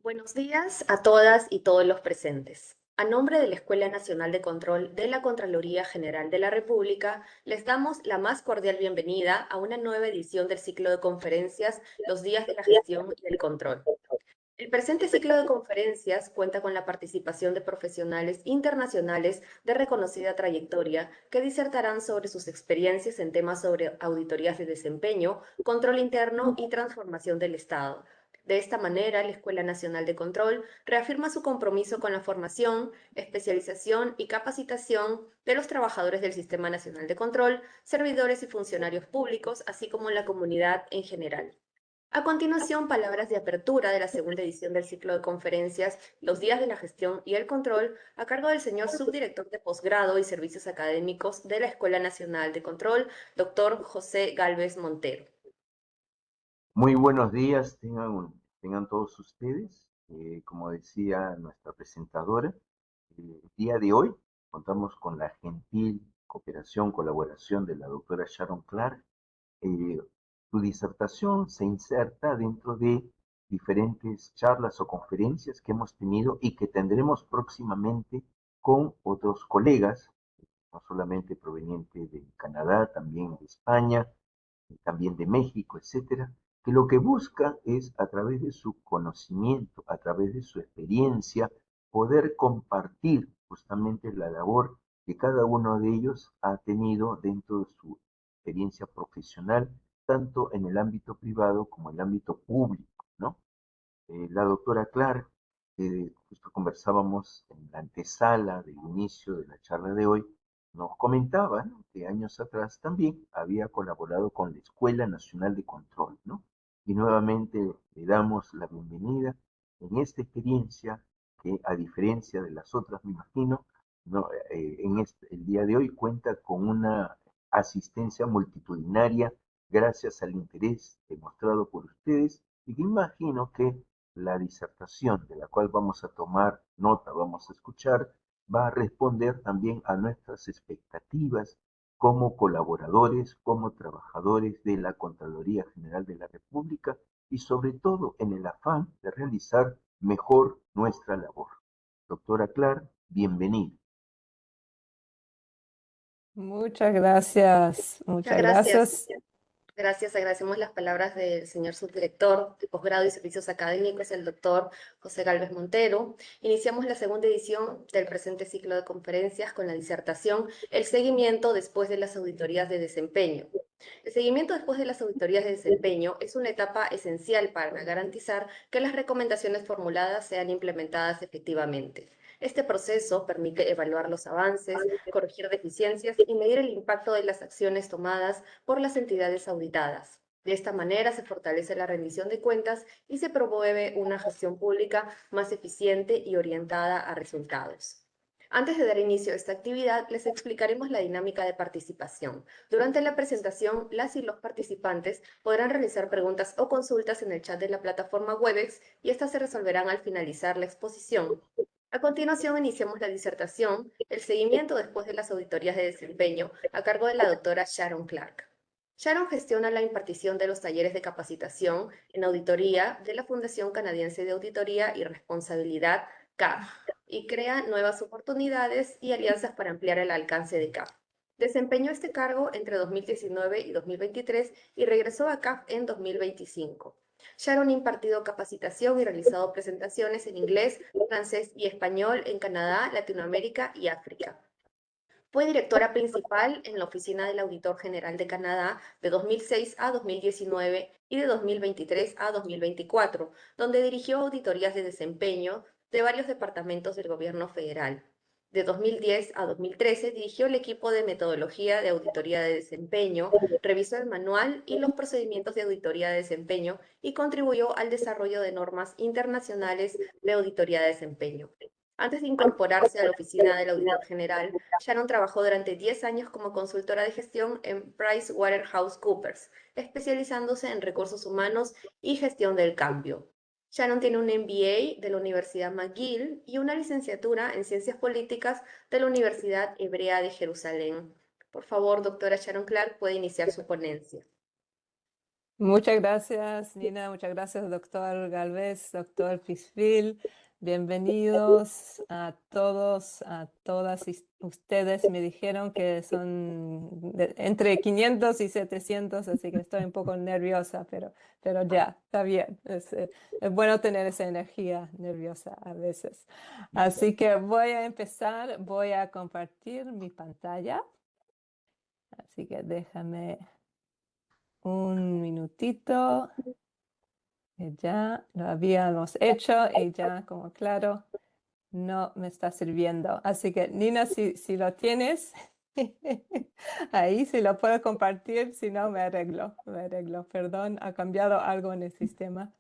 Buenos días a todas y todos los presentes. A nombre de la Escuela Nacional de Control de la Contraloría General de la República, les damos la más cordial bienvenida a una nueva edición del ciclo de conferencias Los días de la gestión y el control. El presente ciclo de conferencias cuenta con la participación de profesionales internacionales de reconocida trayectoria que disertarán sobre sus experiencias en temas sobre auditorías de desempeño, control interno y transformación del Estado. De esta manera, la Escuela Nacional de Control reafirma su compromiso con la formación, especialización y capacitación de los trabajadores del Sistema Nacional de Control, servidores y funcionarios públicos, así como la comunidad en general. A continuación, palabras de apertura de la segunda edición del ciclo de conferencias Los días de la gestión y el control, a cargo del señor subdirector de posgrado y servicios académicos de la Escuela Nacional de Control, doctor José Gálvez Montero. Muy buenos días, tengan todos ustedes. Como decía nuestra presentadora, el día de hoy contamos con la gentil cooperación, colaboración de la doctora Sharon Clark. Eh, Su disertación se inserta dentro de diferentes charlas o conferencias que hemos tenido y que tendremos próximamente con otros colegas, no solamente provenientes de Canadá, también de España, también de México, etcétera, que lo que busca es a través de su conocimiento, a través de su experiencia, poder compartir justamente la labor que cada uno de ellos ha tenido dentro de su experiencia profesional, tanto en el ámbito privado como en el ámbito público, ¿no? La doctora Clark, justo conversábamos en la antesala del inicio de la charla de hoy, nos comentaba, ¿no?, que años atrás también había colaborado con la Escuela Nacional de Control, ¿no? Y nuevamente le damos la bienvenida en esta experiencia que, a diferencia de las otras, me imagino, no, el día de hoy cuenta con una asistencia multitudinaria gracias al interés demostrado por ustedes y que imagino que la disertación de la cual vamos a tomar nota, vamos a escuchar, va a responder también a nuestras expectativas como colaboradores, como trabajadores de la Contraloría General de la República y sobre todo en el afán de realizar mejor nuestra labor. Doctora Clark, bienvenida. Muchas gracias, Muchas muchas gracias. gracias. Gracias, agradecemos las palabras del señor subdirector de posgrado y servicios académicos, el doctor José Gálvez Montero. Iniciamos la segunda edición del presente ciclo de conferencias con la disertación El seguimiento después de las auditorías de desempeño. El seguimiento después de las auditorías de desempeño es una etapa esencial para garantizar que las recomendaciones formuladas sean implementadas efectivamente. Este proceso permite evaluar los avances, corregir deficiencias y medir el impacto de las acciones tomadas por las entidades auditadas. De esta manera se fortalece la rendición de cuentas y se promueve una gestión pública más eficiente y orientada a resultados. Antes de dar inicio a esta actividad, les explicaremos la dinámica de participación. Durante la presentación, las y los participantes podrán realizar preguntas o consultas en el chat de la plataforma Webex y estas se resolverán al finalizar la exposición. A continuación, iniciamos la disertación, el seguimiento después de las auditorías de desempeño, a cargo de la doctora Sharon Clark. Sharon gestiona la impartición de los talleres de capacitación en auditoría de la Fundación Canadiense de Auditoría y Responsabilidad, CAF, y crea nuevas oportunidades y alianzas para ampliar el alcance de CAF. Desempeñó este cargo entre 2019 y 2023 y regresó a CAF en 2025. Sharon ha impartido capacitación y realizado presentaciones en inglés, francés y español en Canadá, Latinoamérica y África. Fue directora principal en la Oficina del Auditor General de Canadá de 2006 a 2019 y de 2023 a 2024, donde dirigió auditorías de desempeño de varios departamentos del gobierno federal. De 2010 a 2013 dirigió el equipo de metodología de auditoría de desempeño, revisó el manual y los procedimientos de auditoría de desempeño y contribuyó al desarrollo de normas internacionales de auditoría de desempeño. Antes de incorporarse a la oficina del auditor general, Sharon trabajó durante 10 años como consultora de gestión en PricewaterhouseCoopers, especializándose en recursos humanos y gestión del cambio. Sharon tiene un MBA de la Universidad McGill y una licenciatura en Ciencias Políticas de la Universidad Hebrea de Jerusalén. Por favor, doctora Sharon Clark, puede iniciar su ponencia. Muchas gracias, Nina. Muchas gracias, doctor Galvez, doctor Pisfil. Bienvenidos a todos, a todas ustedes. Me dijeron que son entre 500 y 700, así que estoy un poco nerviosa, pero ya, está bien. Es bueno tener esa energía nerviosa a veces. Así que voy a empezar, voy a compartir mi pantalla. Así que déjame un minutito. Que ya lo habíamos hecho y ya, como claro, no me está sirviendo. Así que, Nina, si lo tienes, ahí si lo puedo compartir, si no, me arreglo, me arreglo. Perdón, ha cambiado algo en el sistema.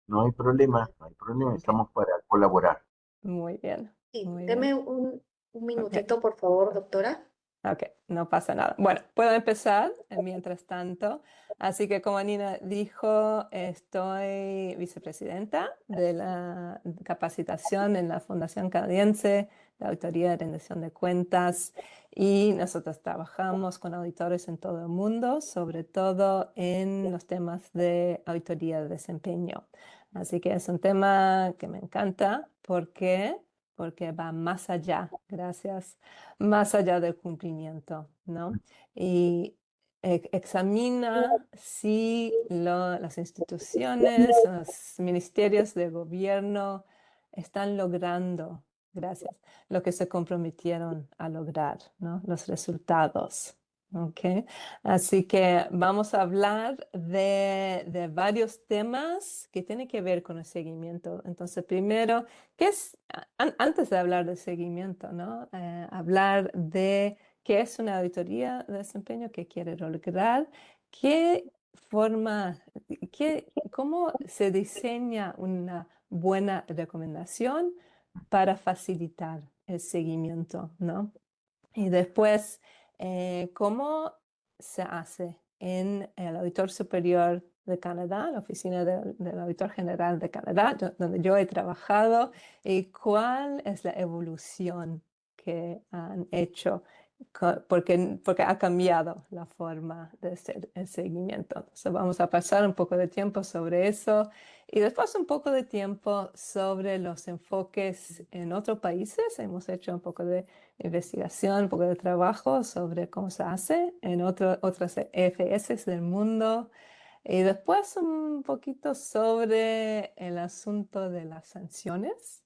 No hay problema, no hay problema, Ok, estamos para colaborar. muy bien, Sí, muy deme bien. un Ok. minutito, por favor, doctora. Ok, no pasa nada. Bueno, puedo empezar mientras tanto. Así que como Nina dijo, estoy vicepresidenta de la capacitación en la Fundación Canadiense de Auditoría de Rendición de Cuentas y nosotros trabajamos con auditores en todo el mundo, sobre todo en los temas de auditoría de desempeño. Así que es un tema que me encanta. ¿Por qué? Porque va más allá, gracias, más allá del cumplimiento, ¿no? Y examina si las instituciones, los ministerios de gobierno están logrando, gracias, lo que se comprometieron a lograr, ¿no? Los resultados. ¿Ok? Así que vamos a hablar de varios temas que tienen que ver con el seguimiento. Entonces, primero, ¿qué es, antes de hablar de seguimiento, ¿no? Hablar de qué es una auditoría de desempeño, qué quiere lograr, qué forma, cómo se diseña una buena recomendación para facilitar el seguimiento, ¿no? Y después, ¿cómo se hace en el Auditor Superior de Canadá, la oficina del Auditor General de Canadá, donde yo he trabajado, y cuál es la evolución que han hecho? Porque ha cambiado la forma de hacer el seguimiento. Entonces vamos a pasar un poco de tiempo sobre eso y después un poco de tiempo sobre los enfoques en otros países. Hemos hecho un poco de investigación, un poco de trabajo sobre cómo se hace en otras EFS del mundo. Y después un poquito sobre el asunto de las sanciones.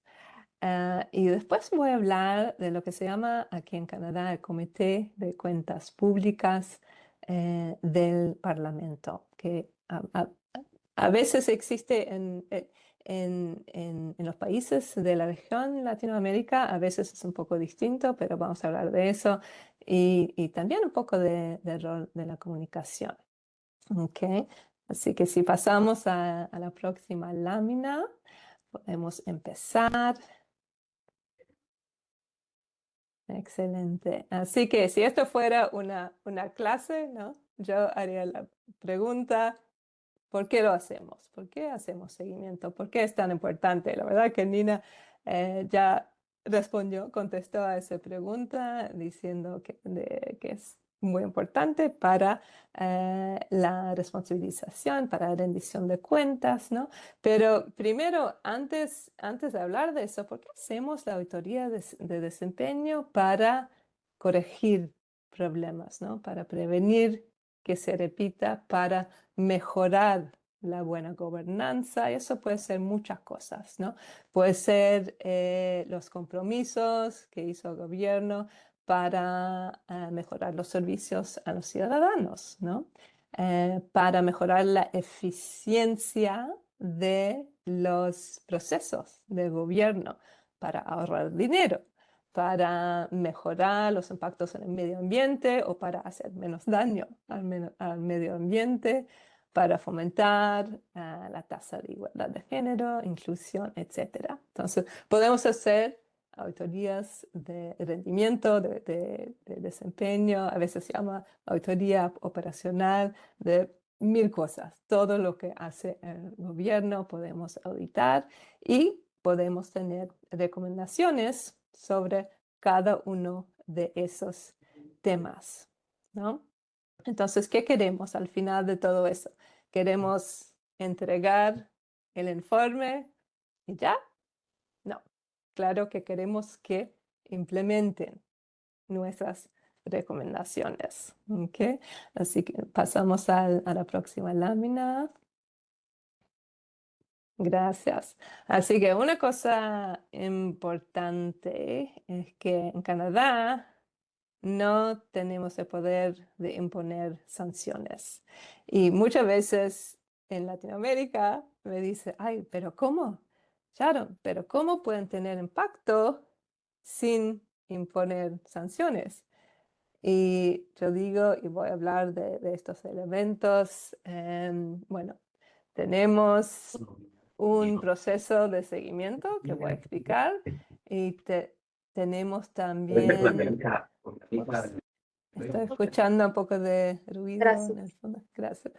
Y después voy a hablar de lo que se llama aquí en Canadá el Comité de Cuentas Públicas del Parlamento, que a veces existe en los países de la región Latinoamérica, a veces es un poco distinto, pero vamos a hablar de eso y también un poco del rol de la comunicación. ¿Ok? Así que si pasamos a la próxima lámina, podemos empezar. Excelente. Así que si esto fuera una clase, ¿no? Yo haría la pregunta, ¿por qué lo hacemos? ¿Por qué hacemos seguimiento? ¿Por qué es tan importante? La verdad que Nina ya respondió, contestó a esa pregunta diciendo que es muy importante para la responsabilización, para la rendición de cuentas, ¿no? Pero primero, antes de hablar de eso, ¿por qué hacemos la auditoría de desempeño para corregir problemas, ¿no? Para prevenir que se repita, para mejorar la buena gobernanza? Y eso puede ser muchas cosas, ¿no? Puede ser los compromisos que hizo el gobierno para mejorar los servicios a los ciudadanos, ¿no? Para mejorar la eficiencia de los procesos de gobierno, para ahorrar dinero, para mejorar los impactos en el medio ambiente o para hacer menos daño al medio ambiente, para fomentar la tasa de igualdad de género, inclusión, etcétera. Entonces, podemos hacer auditorías de rendimiento, de desempeño, a veces se llama auditoría operacional, de mil cosas. Todo lo que hace el gobierno podemos auditar y podemos tener recomendaciones sobre cada uno de esos temas, ¿no? Entonces, ¿qué queremos al final de todo eso? queremos entregar el informe y ya. No, claro que queremos que implementen nuestras recomendaciones. ¿Ok? Así que pasamos a la próxima lámina. Gracias. Así que una cosa importante es que en Canadá no tenemos el poder de imponer sanciones. Y muchas veces en Latinoamérica me dice, ay, pero ¿cómo? Sharon, pero ¿cómo pueden tener impacto sin imponer sanciones? Y yo digo, y voy a hablar de estos elementos, bueno, tenemos un proceso de seguimiento que voy a explicar y tenemos también, ups, estoy escuchando un poco de ruido en el Gracias. fondo, gracias.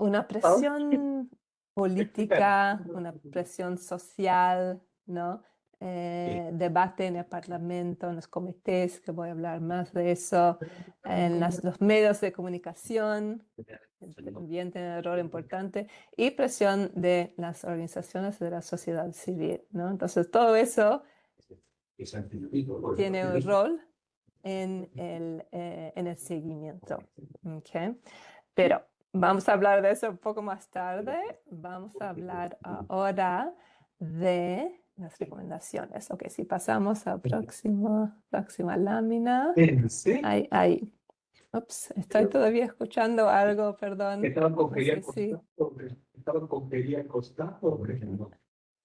Una presión política, una presión social, ¿no? Debate en el Parlamento, en los comités, que voy a hablar más de eso, en los medios de comunicación, también tiene un rol importante, y presión de las organizaciones de la sociedad civil, ¿no? Entonces, todo eso tiene un rol en el seguimiento, ¿ok? Pero vamos a hablar de eso un poco más tarde. Vamos a hablar ahora de las recomendaciones. Ok, si pasamos a próxima lámina. Ahí. Ups, estoy todavía escuchando algo, perdón.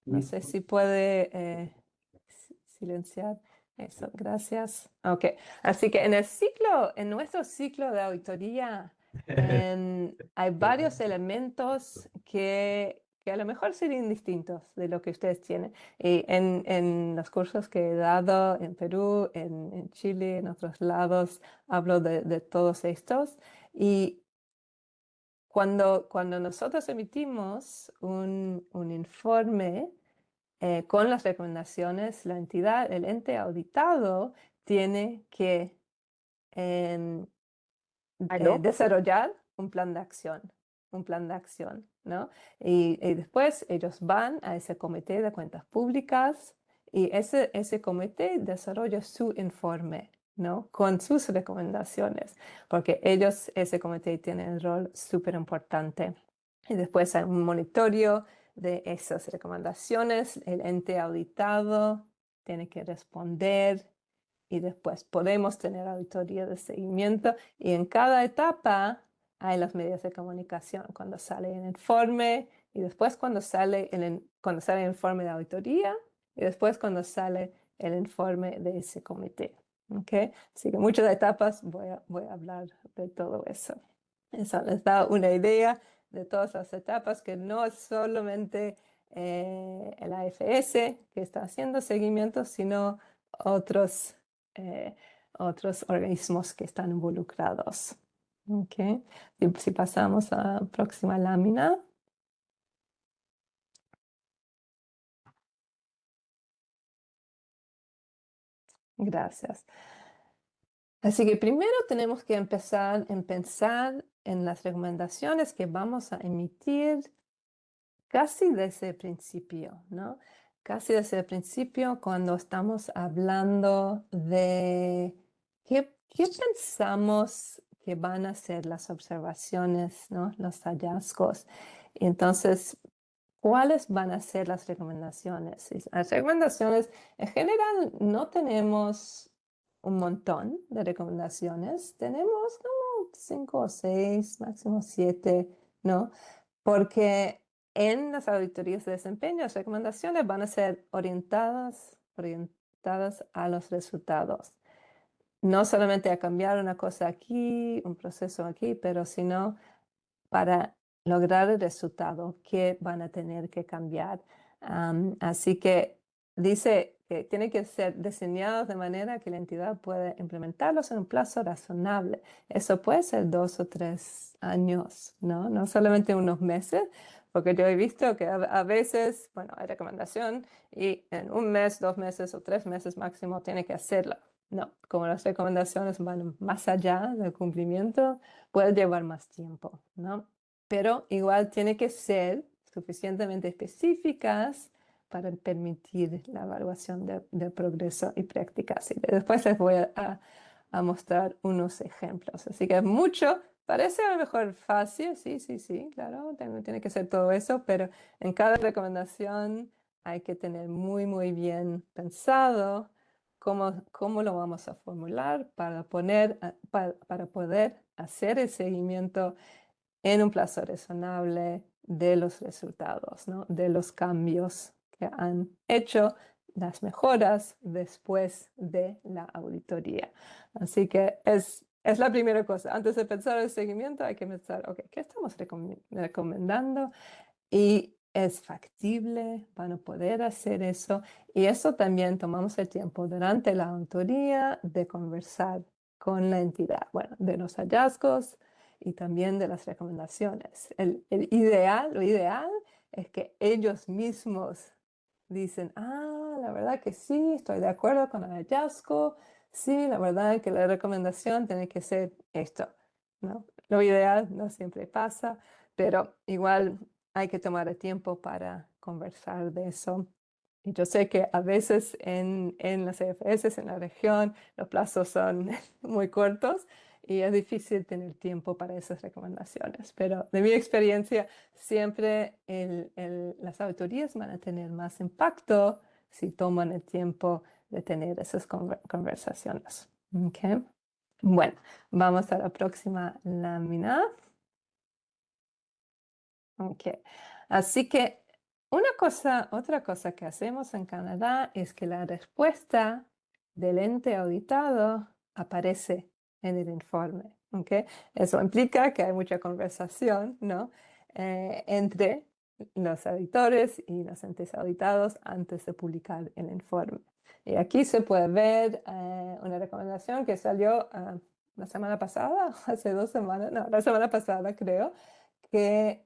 No sé si puede silenciar eso. Gracias. Ok, así que en nuestro ciclo de auditoría, hay varios elementos que a lo mejor serían distintos de lo que ustedes tienen. Y en los cursos que he dado en Perú, en Chile, en otros lados, hablo de todos estos. Y cuando nosotros emitimos un informe con las recomendaciones, la entidad, el ente auditado, tiene que ¿Aló? desarrollar un plan de acción, ¿no? Y después ellos van a ese comité de cuentas públicas y ese comité desarrolla su informe, ¿no? Con sus recomendaciones, porque ese comité tiene un rol súper importante. Y después hay un monitoreo de esas recomendaciones, el ente auditado tiene que responder y después podemos tener auditoría de seguimiento y en cada etapa hay los medios de comunicación, cuando sale el informe y después cuando sale el informe de auditoría y después cuando sale el informe de ese comité. ¿Okay? Así que muchas etapas voy a hablar de todo eso. Eso les da una idea de todas las etapas, que no es solamente el AFS que está haciendo seguimiento, sino otros organismos que están involucrados. Okay. Si pasamos a la próxima lámina. Gracias. Así que primero tenemos que empezar en pensar en las recomendaciones que vamos a emitir casi desde el principio, ¿no? Casi desde el principio cuando estamos hablando de qué pensamos que van a ser las observaciones, ¿no? Los hallazgos. Y entonces, ¿cuáles van a ser las recomendaciones? Y las recomendaciones, en general, no tenemos un montón de recomendaciones. Tenemos como 5 o 6, máximo 7, ¿no? Porque en las auditorías de desempeño, las recomendaciones van a ser orientadas a los resultados. No solamente a cambiar una cosa aquí, un proceso aquí, pero sino para lograr el resultado que van a tener que cambiar. Así que dice que tiene que ser diseñados de manera que la entidad pueda implementarlos en un plazo razonable. Eso puede ser 2 o 3 años, ¿no? No solamente unos meses, porque yo he visto que a veces, bueno, hay recomendación y en 1 mes, 2 meses o 3 meses máximo tiene que hacerlo, no, como las recomendaciones van más allá del cumplimiento, puede llevar más tiempo, ¿no? Pero igual tiene que ser suficientemente específicas para permitir la evaluación del progreso y prácticas. Y después les voy a mostrar unos ejemplos. Así que mucho, parece a lo mejor fácil, sí, claro, tiene que ser todo eso, pero en cada recomendación hay que tener muy bien pensado cómo lo vamos a formular para poder hacer el seguimiento en un plazo razonable de los resultados, ¿no? De los cambios que han hecho, las mejoras después de la auditoría. Así que es la primera cosa. Antes de pensar el seguimiento, hay que pensar, ok, ¿qué estamos recomendando? Y es factible, van a poder hacer eso. Y eso también tomamos el tiempo durante la auditoría de conversar con la entidad, bueno, de los hallazgos y también de las recomendaciones. Lo ideal es que ellos mismos dicen, la verdad que sí, estoy de acuerdo con el hallazgo, sí, la verdad que la recomendación tiene que ser esto, ¿no? Lo ideal no siempre pasa, pero igual hay que tomar el tiempo para conversar de eso. Y yo sé que a veces en las CFS, en la región, los plazos son muy cortos y es difícil tener tiempo para esas recomendaciones. Pero de mi experiencia, siempre las auditorías van a tener más impacto si toman el tiempo de tener esas conversaciones. ¿Okay? Bueno, vamos a la próxima lámina. Ok, así que otra cosa que hacemos en Canadá es que la respuesta del ente auditado aparece en el informe. ¿Ok? Eso implica que hay mucha conversación, ¿no? Entre los auditores y los entes auditados antes de publicar el informe. Y aquí se puede ver una recomendación que salió la semana pasada, hace 2 semanas, no, la semana pasada creo, que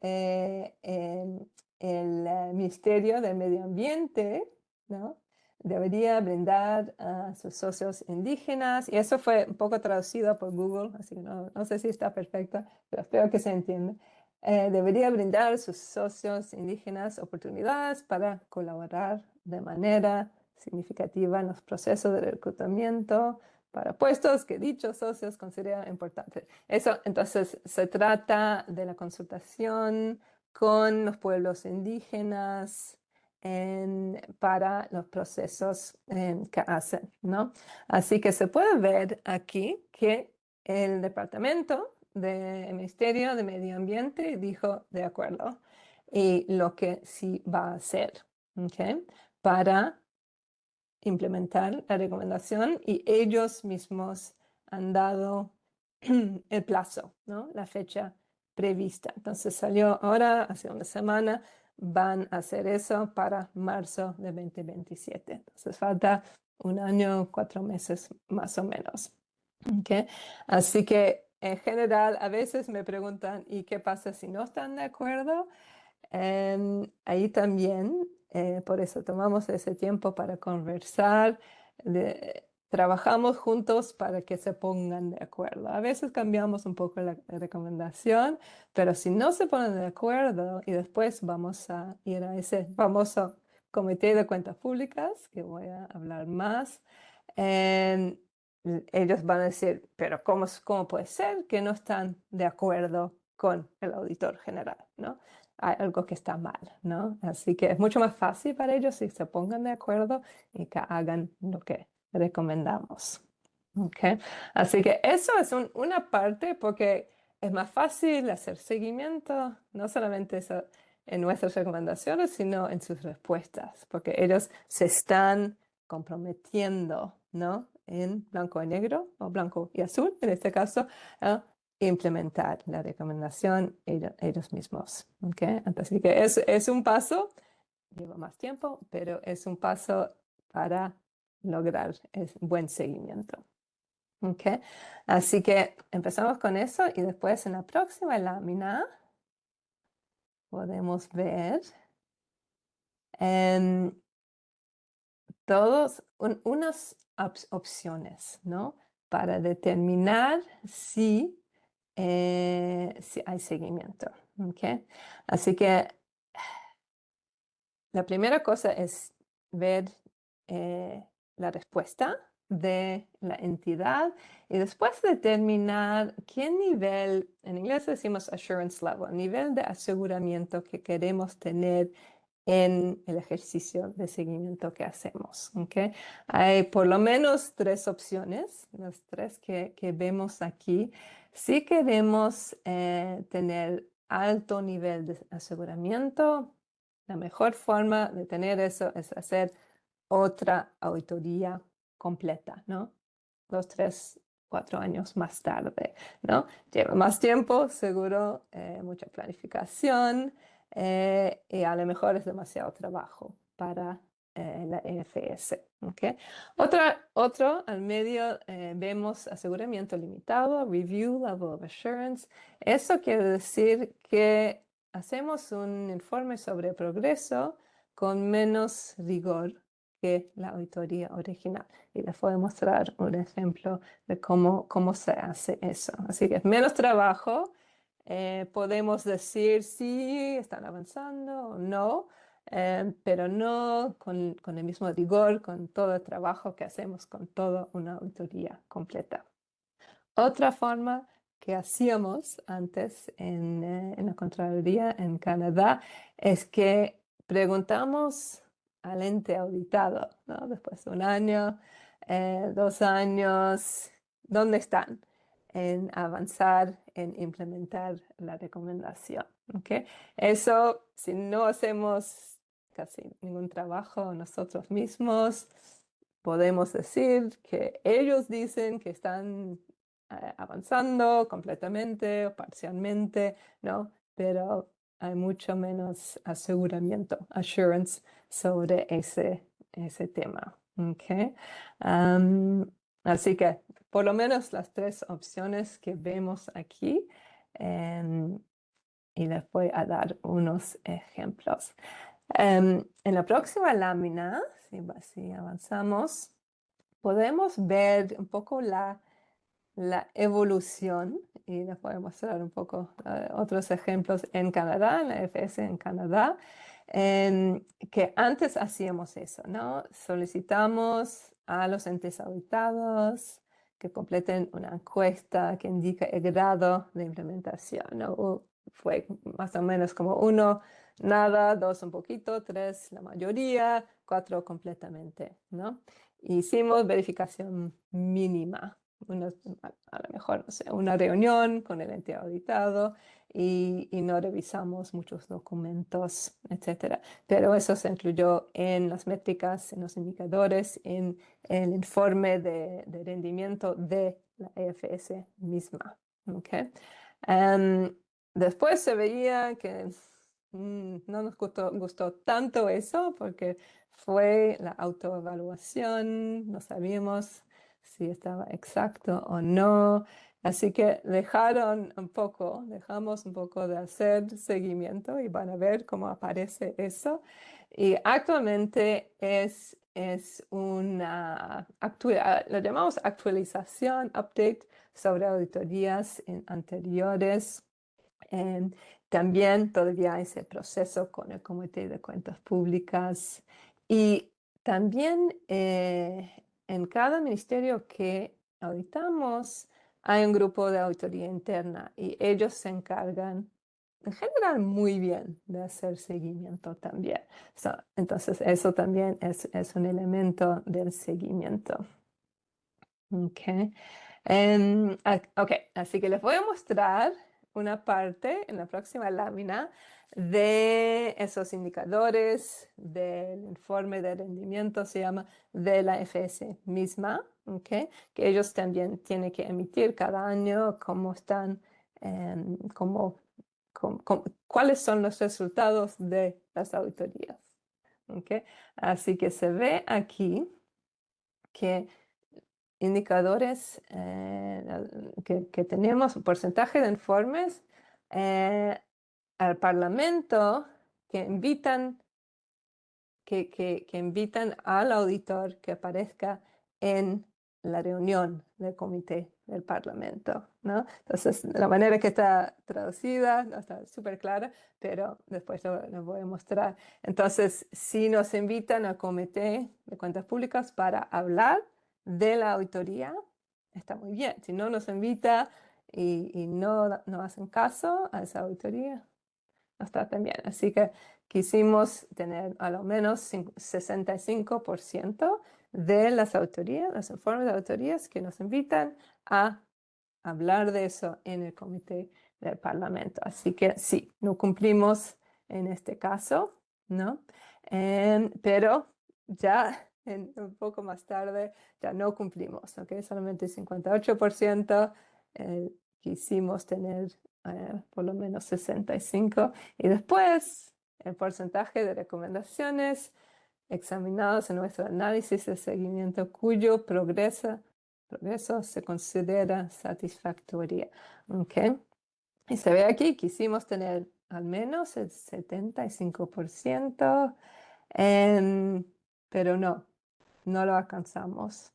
el Ministerio del Medio Ambiente, ¿no? Debería brindar a sus socios indígenas, y eso fue un poco traducido por Google, así que no sé si está perfecto, pero espero que se entienda. Debería brindar a sus socios indígenas oportunidades para colaborar de manera significativa en los procesos de reclutamiento para puestos que dichos socios consideran importantes. Eso, entonces, se trata de la consultación con los pueblos indígenas para los procesos que hacen, ¿no? Así que se puede ver aquí que el Departamento del Ministerio de Medio Ambiente dijo de acuerdo y lo que sí va a hacer, ¿ok? Para implementar la recomendación y ellos mismos han dado el plazo, ¿no? La fecha prevista. Entonces salió ahora, hace una semana, van a hacer eso para marzo de 2027. Entonces falta 1 año, 4 meses más o menos. ¿Okay? Así que en general a veces me preguntan, ¿y qué pasa si no están de acuerdo? Ahí también, por eso tomamos ese tiempo para conversar, trabajamos juntos para que se pongan de acuerdo. A veces cambiamos un poco la recomendación, pero si no se ponen de acuerdo y después vamos a ir a ese famoso comité de cuentas públicas, que voy a hablar más, ellos van a decir, pero ¿cómo puede ser que no están de acuerdo con el auditor general, ¿no? Hay algo que está mal, ¿no? Así que es mucho más fácil para ellos si se pongan de acuerdo y que hagan lo que recomendamos. ¿Okay? Así que eso es una parte porque es más fácil hacer seguimiento, no solamente eso en nuestras recomendaciones, sino en sus respuestas, porque ellos se están comprometiendo, ¿no? En blanco y negro o blanco y azul, en este caso, ¿no? Implementar la recomendación ellos mismos. ¿Okay? Así que es un paso, lleva más tiempo, pero es un paso para lograr buen seguimiento. ¿Okay? Así que empezamos con eso y después en la próxima lámina podemos ver todos unas opciones, ¿no? Para determinar si hay seguimiento. ¿Ok? Así que la primera cosa es ver la respuesta de la entidad y después determinar qué nivel, en inglés decimos assurance level, nivel de aseguramiento que queremos tener en el ejercicio de seguimiento que hacemos. ¿Ok? Hay por lo menos 3 opciones, las 3 que vemos aquí. Si queremos tener alto nivel de aseguramiento, la mejor forma de tener eso es hacer otra auditoría completa, ¿no? 2, 3, 4 años más tarde, ¿no? Lleva más tiempo, seguro, mucha planificación y a lo mejor es demasiado trabajo para la EFS. ¿Ok? Otro al medio vemos aseguramiento limitado, Review Level of Assurance. Eso quiere decir que hacemos un informe sobre progreso con menos rigor que la auditoría original. Y les voy a mostrar un ejemplo de cómo se hace eso. Así que es menos trabajo. Podemos decir si están avanzando o no, pero no con el mismo rigor, con todo el trabajo que hacemos con toda una auditoría completa. Otra forma que hacíamos antes en la Contraloría en Canadá es que preguntamos al ente auditado, ¿no? Después de 1 año, 2 años, ¿dónde están en avanzar, en implementar la recomendación? ¿Ok? Eso, si no hacemos casi ningún trabajo nosotros mismos, podemos decir que ellos dicen que están avanzando completamente o parcialmente, ¿no? Pero hay mucho menos aseguramiento, assurance, sobre ese tema. ¿Ok? Así que por lo menos las 3 opciones que vemos aquí, y les voy a dar unos ejemplos. En la próxima lámina, si avanzamos, podemos ver un poco la evolución, y les voy a mostrar un poco otros ejemplos en Canadá, en la FS en Canadá, que antes hacíamos eso, ¿no? Solicitamos a los entes auditados que completen una encuesta que indica el grado de implementación, ¿no? Fue más o menos como 1, nada, 2, un poquito, 3, la mayoría, 4, completamente, ¿no? Hicimos verificación mínima, a lo mejor, no sé, una reunión con el ente auditado y no revisamos muchos documentos, etcétera. Pero eso se incluyó en las métricas, en los indicadores, en el informe de rendimiento de la EFS misma. ¿Okay? Después se veía que no nos gustó tanto eso porque fue la autoevaluación, no sabíamos si estaba exacto o no. Así que dejamos un poco de hacer seguimiento y van a ver cómo aparece eso. Y actualmente es una, lo llamamos actualización, update sobre auditorías anteriores. También todavía hay ese proceso con el Comité de Cuentas Públicas y también en cada ministerio que auditamos hay un grupo de auditoría interna y ellos se encargan en general muy bien de hacer seguimiento también. Entonces eso también es un elemento del seguimiento. Okay. Ok, así que les voy a mostrar una parte en la próxima lámina de esos indicadores del informe de rendimiento, se llama, de la FS misma, okay, que ellos también tienen que emitir cada año cómo están, cuáles son los resultados de las auditorías. Okay. Así que se ve aquí que indicadores que tenemos, un porcentaje de informes al Parlamento que invitan que invitan al auditor que aparezca en la reunión del comité del Parlamento, ¿no? Entonces, la manera que está traducida no está súper clara, pero después lo voy a mostrar. Entonces, si nos invitan al comité de cuentas públicas para hablar de la auditoría, está muy bien. Si no nos invita y no hacen caso a esa auditoría, no está tan bien. Así que quisimos tener a lo menos 65% de las autorías, los informes de autorías que nos invitan a hablar de eso en el comité del Parlamento. Así que sí, no cumplimos en este caso, ¿no? Pero ya un poco más tarde ya no cumplimos, ¿ok? Solamente 58%. Quisimos tener por lo menos 65%. Y después el porcentaje de recomendaciones examinadas en nuestro análisis de seguimiento cuyo progreso se considera satisfactoria. ¿Okay? Y se ve aquí, quisimos tener al menos el 75%, pero no lo alcanzamos.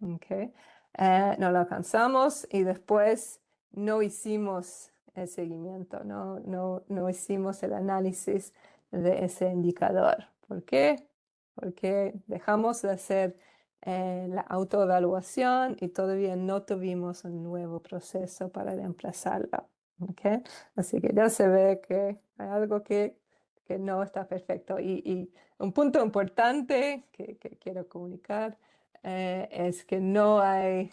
¿Okay? No lo alcanzamos y después no hicimos el seguimiento, no hicimos el análisis de ese indicador. ¿Por qué? Porque dejamos de hacer la autoevaluación y todavía no tuvimos un nuevo proceso para reemplazarlo. ¿Okay? Así que ya se ve que hay algo que no está perfecto. Y un punto importante que quiero comunicar es que no hay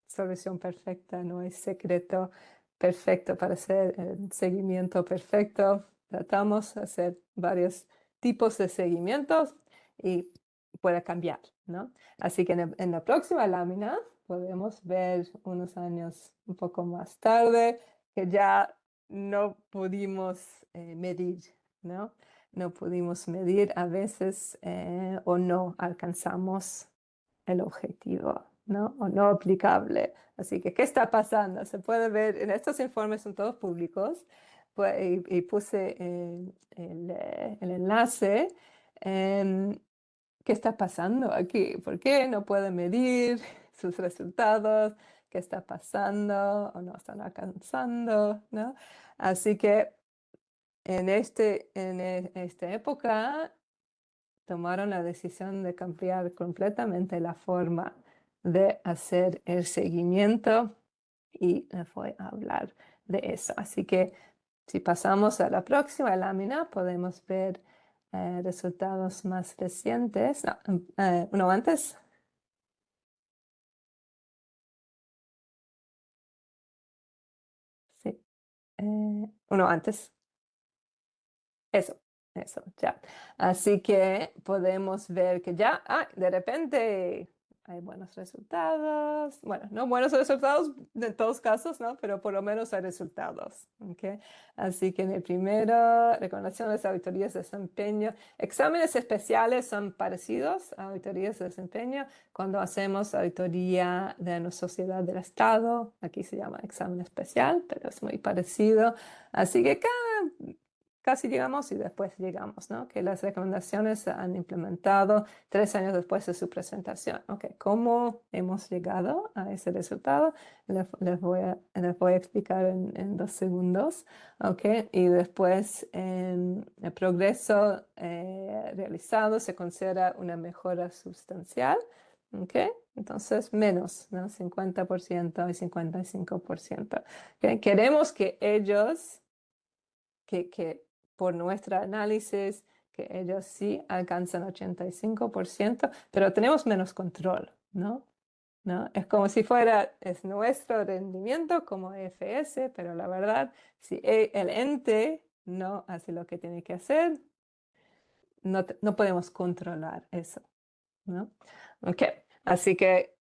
solución perfecta, no hay secreto perfecto para hacer el seguimiento perfecto. Tratamos de hacer varios tipos de seguimientos y puede cambiar, ¿no? Así que en la próxima lámina podemos ver unos años un poco más tarde que ya no pudimos medir, ¿no? No pudimos medir a veces o no alcanzamos el objetivo, ¿no? O no aplicable. Así que, ¿qué está pasando? Se puede ver, en estos informes son todos públicos, y puse el enlace. ¿Qué está pasando aquí? ¿Por qué no pueden medir sus resultados? ¿Qué está pasando o no están alcanzando? ¿No? Así que en esta época tomaron la decisión de cambiar completamente la forma de hacer el seguimiento y les voy a hablar de eso. Así que si pasamos a la próxima lámina, podemos ver resultados más recientes. No, uno antes. Sí, uno antes. Eso, ya. Así que podemos ver que ya, de repente hay buenos resultados. Bueno, no buenos resultados en todos casos, ¿no? Pero por lo menos hay resultados. ¿Ok? Así que en el primero, recomendaciones de auditorías de desempeño. Exámenes especiales son parecidos a auditorías de desempeño. Cuando hacemos auditoría de una sociedad del Estado, aquí se llama examen especial, pero es muy parecido. Así que casi llegamos y después llegamos, ¿no? Que las recomendaciones se han implementado 3 años después de su presentación. Ok, ¿cómo hemos llegado a ese resultado? Les voy a explicar en 2 segundos. Ok, y después el progreso realizado se considera una mejora sustancial. Ok, entonces menos, ¿no? 50% y 55%. Okay, queremos que ellos que por nuestro análisis, que ellos sí alcanzan 85%, pero tenemos menos control, ¿no? ¿No? Es como si es nuestro rendimiento como EFS, pero la verdad, si el ente no hace lo que tiene que hacer, no podemos controlar eso, ¿no? Ok, así que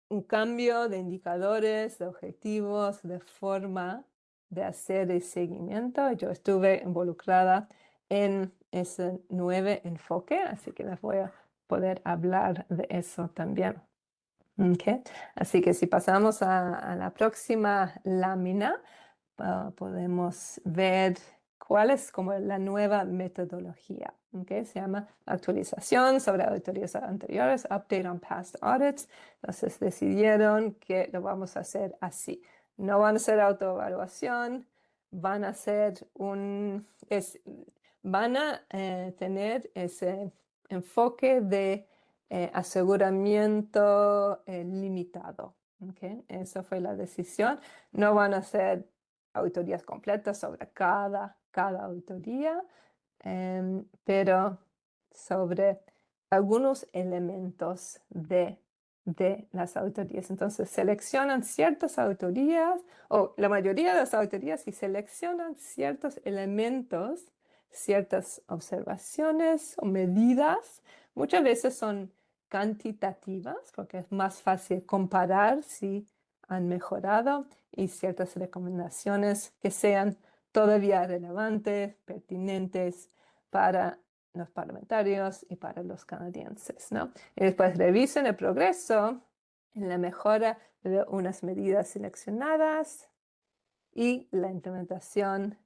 un cambio de indicadores, de objetivos, de forma de hacer el seguimiento. Yo estuve involucrada en ese 9 enfoque, así que les voy a poder hablar de eso también. Okay. Así que si pasamos a la próxima lámina, podemos ver cuál es como la nueva metodología. ¿Ok? Se llama actualización sobre auditorías anteriores, update on past audits. Entonces decidieron que lo vamos a hacer así. No van a hacer autoevaluación, van a hacer van a tener ese enfoque de aseguramiento limitado. ¿Ok? Esa fue la decisión. No van a hacer auditorías completas sobre cada auditoría, pero sobre algunos elementos de las auditorías. Entonces seleccionan ciertas auditorías, o la mayoría de las auditorías, y seleccionan ciertos elementos, ciertas observaciones o medidas. Muchas veces son cantitativas, porque es más fácil comparar si han mejorado, y ciertas recomendaciones que sean todavía relevantes, pertinentes para los parlamentarios y para los canadienses, ¿no? Y después revisen el progreso en la mejora de unas medidas seleccionadas y la implementación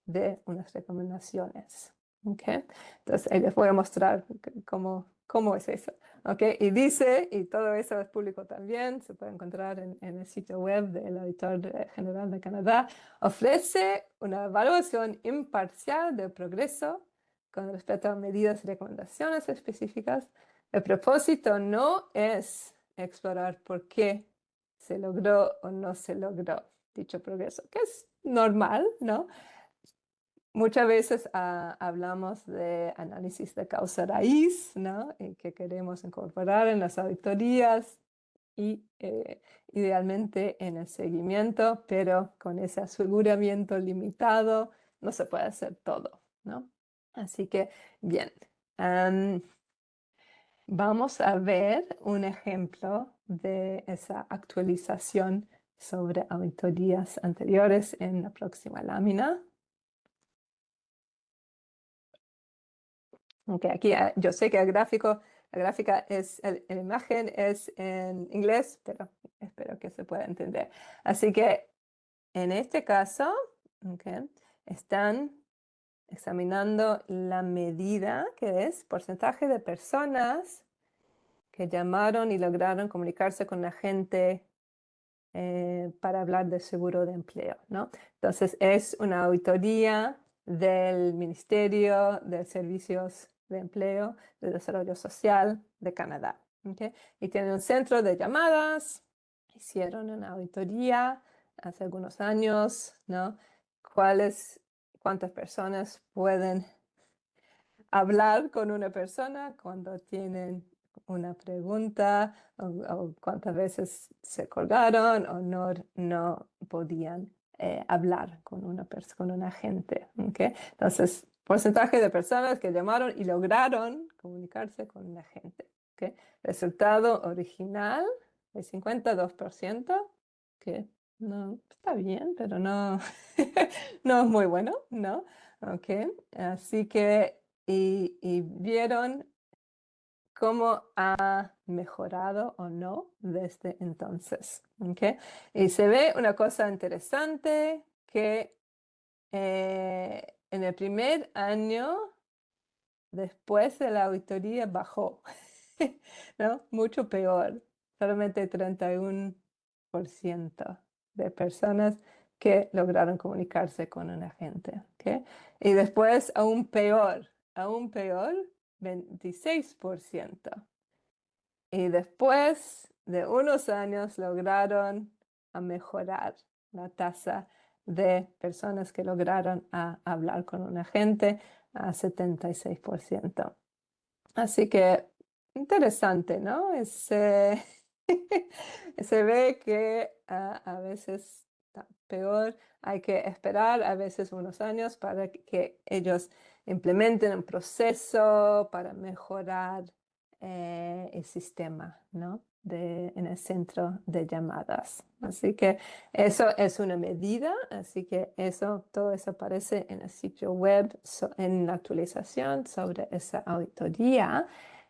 de unas recomendaciones. ¿Okay? Entonces, ahí les voy a mostrar cómo es eso. ¿Okay? Y dice, y todo eso es público también, se puede encontrar en el sitio web del Auditor General de Canadá, ofrece una evaluación imparcial del progreso con respecto a medidas y recomendaciones específicas. El propósito no es explorar por qué se logró o no se logró dicho progreso, que es normal, ¿no? Muchas veces hablamos de análisis de causa raíz, ¿no? Que queremos incorporar en las auditorías y idealmente en el seguimiento, pero con ese aseguramiento limitado no se puede hacer todo, ¿no? Así que, bien. Vamos a ver un ejemplo de esa actualización sobre auditorías anteriores en la próxima lámina. Okay, aquí yo sé que la gráfica la imagen es en inglés, pero espero que se pueda entender. Así que en este caso, okay, están examinando la medida que es porcentaje de personas que llamaron y lograron comunicarse con la gente para hablar de seguro de empleo, ¿no? Entonces es una auditoría del Ministerio de Servicios de Empleo, de Desarrollo Social de Canadá. ¿Okay? Y tienen un centro de llamadas, hicieron una auditoría hace algunos años, ¿no? ¿Cuántas personas pueden hablar con una persona cuando tienen una pregunta, o cuántas veces se colgaron o no podían hablar con con un agente. ¿Okay? Entonces, porcentaje de personas que llamaron y lograron comunicarse con un agente. ¿Okay? Resultado original, el 52%, que no está bien, pero no, no es muy bueno, ¿no? Okay. Así que y vieron cómo ha mejorado o no desde entonces. ¿Okay? Y se ve una cosa interesante que en el primer año después de la auditoría bajó, ¿no? Mucho peor, solamente 31% de personas que lograron comunicarse con un agente. ¿Okay? Y después aún peor, 26%. Y después de unos años lograron mejorar la tasa de personas que lograron hablar con un agente a 76%. Así que interesante, ¿no? Se ve que a veces está peor, hay que esperar a veces unos años para que ellos implementen un proceso para mejorar el sistema, ¿no? En el centro de llamadas. Así que eso es una medida, así que todo eso aparece en el sitio web, en la actualización sobre esa auditoría.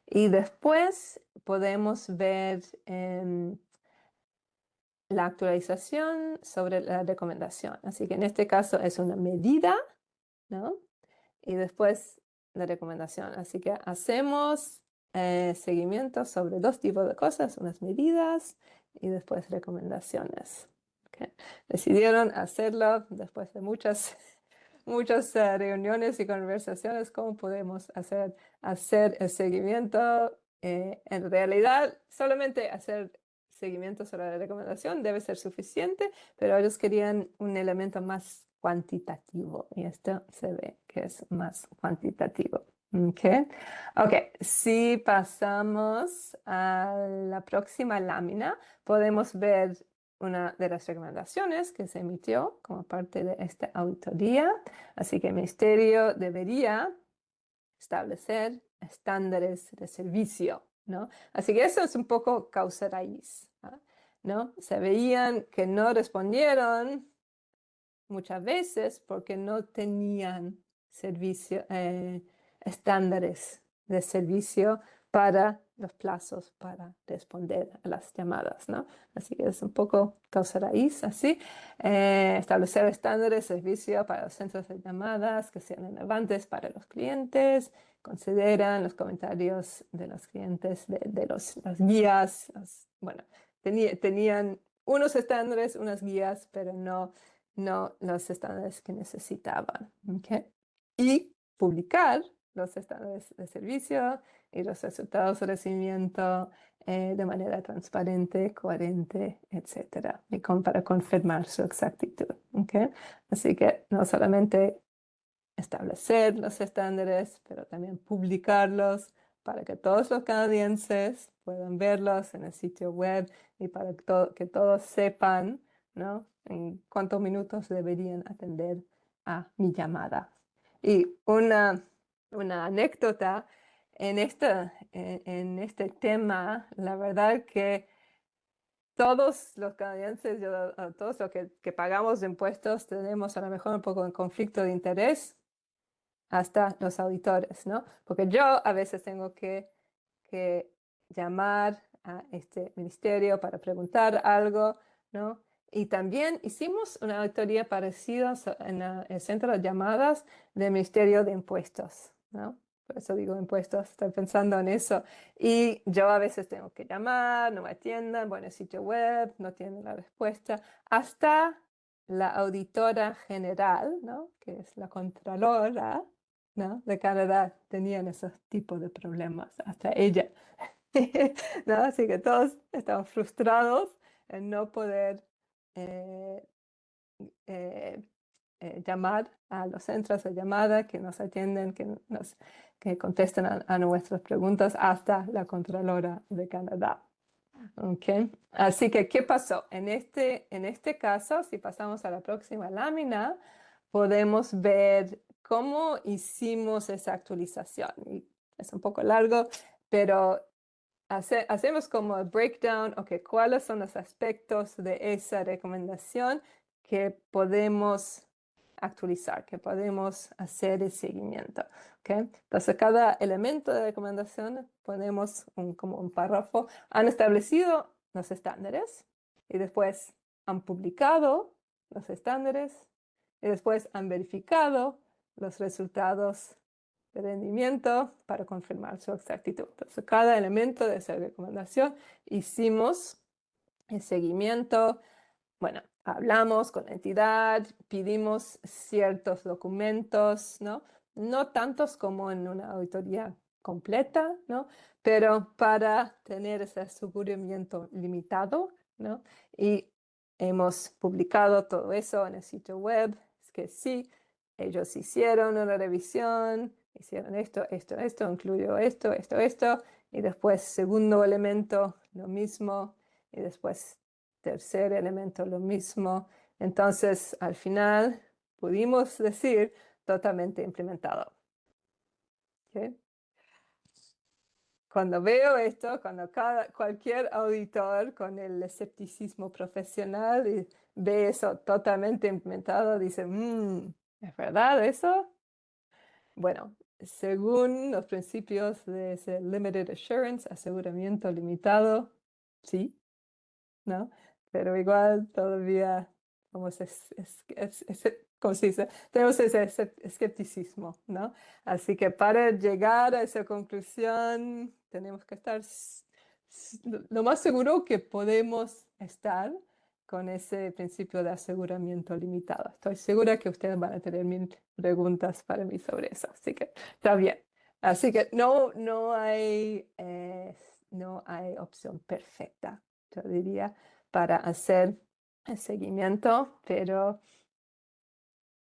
Y después podemos ver la actualización sobre la recomendación. Así que en este caso es una medida ¿no? Y después la recomendación. Así que hacemos seguimiento sobre dos tipos de cosas, unas medidas y después recomendaciones. ¿Ok? Decidieron hacerlo después de muchas reuniones y conversaciones, cómo podemos hacer el seguimiento. En realidad, solamente hacer seguimiento sobre la recomendación debe ser suficiente, pero ellos querían un elemento más cuantitativo y esto se ve que es más cuantitativo. Okay. Ok, si pasamos a la próxima lámina, podemos ver una de las recomendaciones que se emitió como parte de esta auditoría. Así que el ministerio debería establecer estándares de servicio, ¿no? Así que eso es un poco causa raíz, ¿no? Se veían que no respondieron muchas veces porque no tenían estándares de servicio para los plazos para responder a las llamadas, ¿no? Así que es un poco causa raíz, así. Establecer estándares de servicio para los centros de llamadas que sean relevantes para los clientes, consideran los comentarios de los clientes, de las guías, bueno, tenían unos estándares, unas guías, pero no los estándares que necesitaban. ¿Okay? Y publicar los estándares de servicio y los resultados de recibimiento de manera transparente, coherente, etc. Y para confirmar su exactitud. ¿Okay? Así que no solamente establecer los estándares, pero también publicarlos para que todos los canadienses puedan verlos en el sitio web y para que todos sepan, ¿no? En cuántos minutos deberían atender a mi llamada. Y una anécdota en este tema, la verdad que todos los canadienses, todos los que pagamos impuestos, tenemos a lo mejor un poco de conflicto de interés hasta los auditores, ¿no? Porque yo a veces tengo que llamar a este ministerio para preguntar algo, ¿no? Y también hicimos una auditoría parecida en el centro de llamadas del Ministerio de Impuestos, ¿no? Por eso digo impuestos, estoy pensando en eso. Y yo a veces tengo que llamar, no me atiendan, bueno, el sitio web, no tienen la respuesta, hasta la auditora general, ¿no? Que es la contralora, ¿no? De Canadá, tenían esos tipos de problemas, hasta ella. ¿No? Así que todos estaban frustrados en no poder eh, eh, llamar a los centros de llamada que nos atienden, que contestan a nuestras preguntas hasta la Contralora de Canadá. Okay. Así que, ¿qué pasó? En este caso, si pasamos a la próxima lámina, podemos ver cómo hicimos esa actualización. Y es un poco largo, pero hacemos como el breakdown, ok, cuáles son los aspectos de esa recomendación que podemos actualizar, que podemos hacer el seguimiento. ¿Okay? Entonces, cada elemento de recomendación ponemos como un párrafo. Han establecido los estándares y después han publicado los estándares y después han verificado los resultados de rendimiento para confirmar su exactitud. Entonces, cada elemento de esa recomendación hicimos el seguimiento. Bueno, hablamos con la entidad, pedimos ciertos documentos, ¿no? No tantos como en una auditoría completa, ¿no? Pero para tener ese aseguramiento limitado, ¿no? Y hemos publicado todo eso en el sitio web. Es que sí, ellos hicieron una revisión, hicieron esto, incluyó esto, y después segundo elemento, lo mismo, y después tercer elemento, lo mismo. Entonces, al final, pudimos decir totalmente implementado. ¿Okay? Cuando veo esto, cuando cualquier auditor con el escepticismo profesional ve eso totalmente implementado, dice, ¿es verdad eso? Bueno, según los principios de ese limited assurance, aseguramiento limitado, sí, ¿no? Pero igual todavía como ¿cómo se dice? Tenemos ese escepticismo, ¿no? Así que para llegar a esa conclusión tenemos que estar lo más seguro que podemos estar con ese principio de aseguramiento limitado. Estoy segura que ustedes van a tener mil preguntas para mí sobre eso, así que está bien. Así que no hay opción perfecta, yo diría, para hacer el seguimiento, pero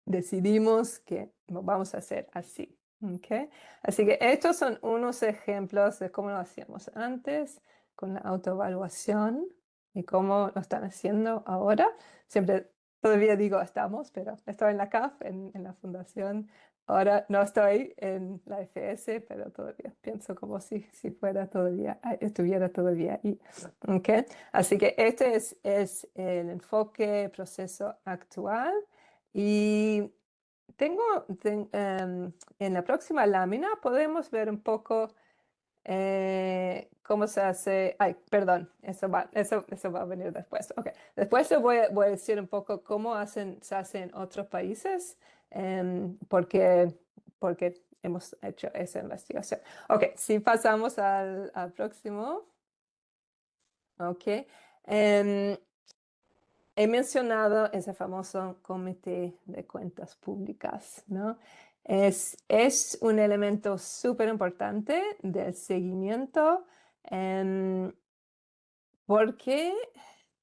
decidimos que lo vamos a hacer así. ¿Ok? Así que estos son unos ejemplos de cómo lo hacíamos antes con la autoevaluación y cómo lo están haciendo ahora. Siempre, todavía digo estamos, pero estoy en la CAF, en la fundación. Ahora no estoy en la FS, pero todavía pienso como si fuera todavía, estuviera todavía ahí. ¿Ok? Así que este es el enfoque, proceso actual. Y en la próxima lámina podemos ver un poco cómo se hace. Ay, perdón, eso va a venir después. Ok, después te voy a decir un poco cómo se hace en otros países, porque hemos hecho esa investigación. Ok, si pasamos al próximo. Ok. He mencionado ese famoso comité de cuentas públicas, ¿no? Es un elemento súper importante del seguimiento porque,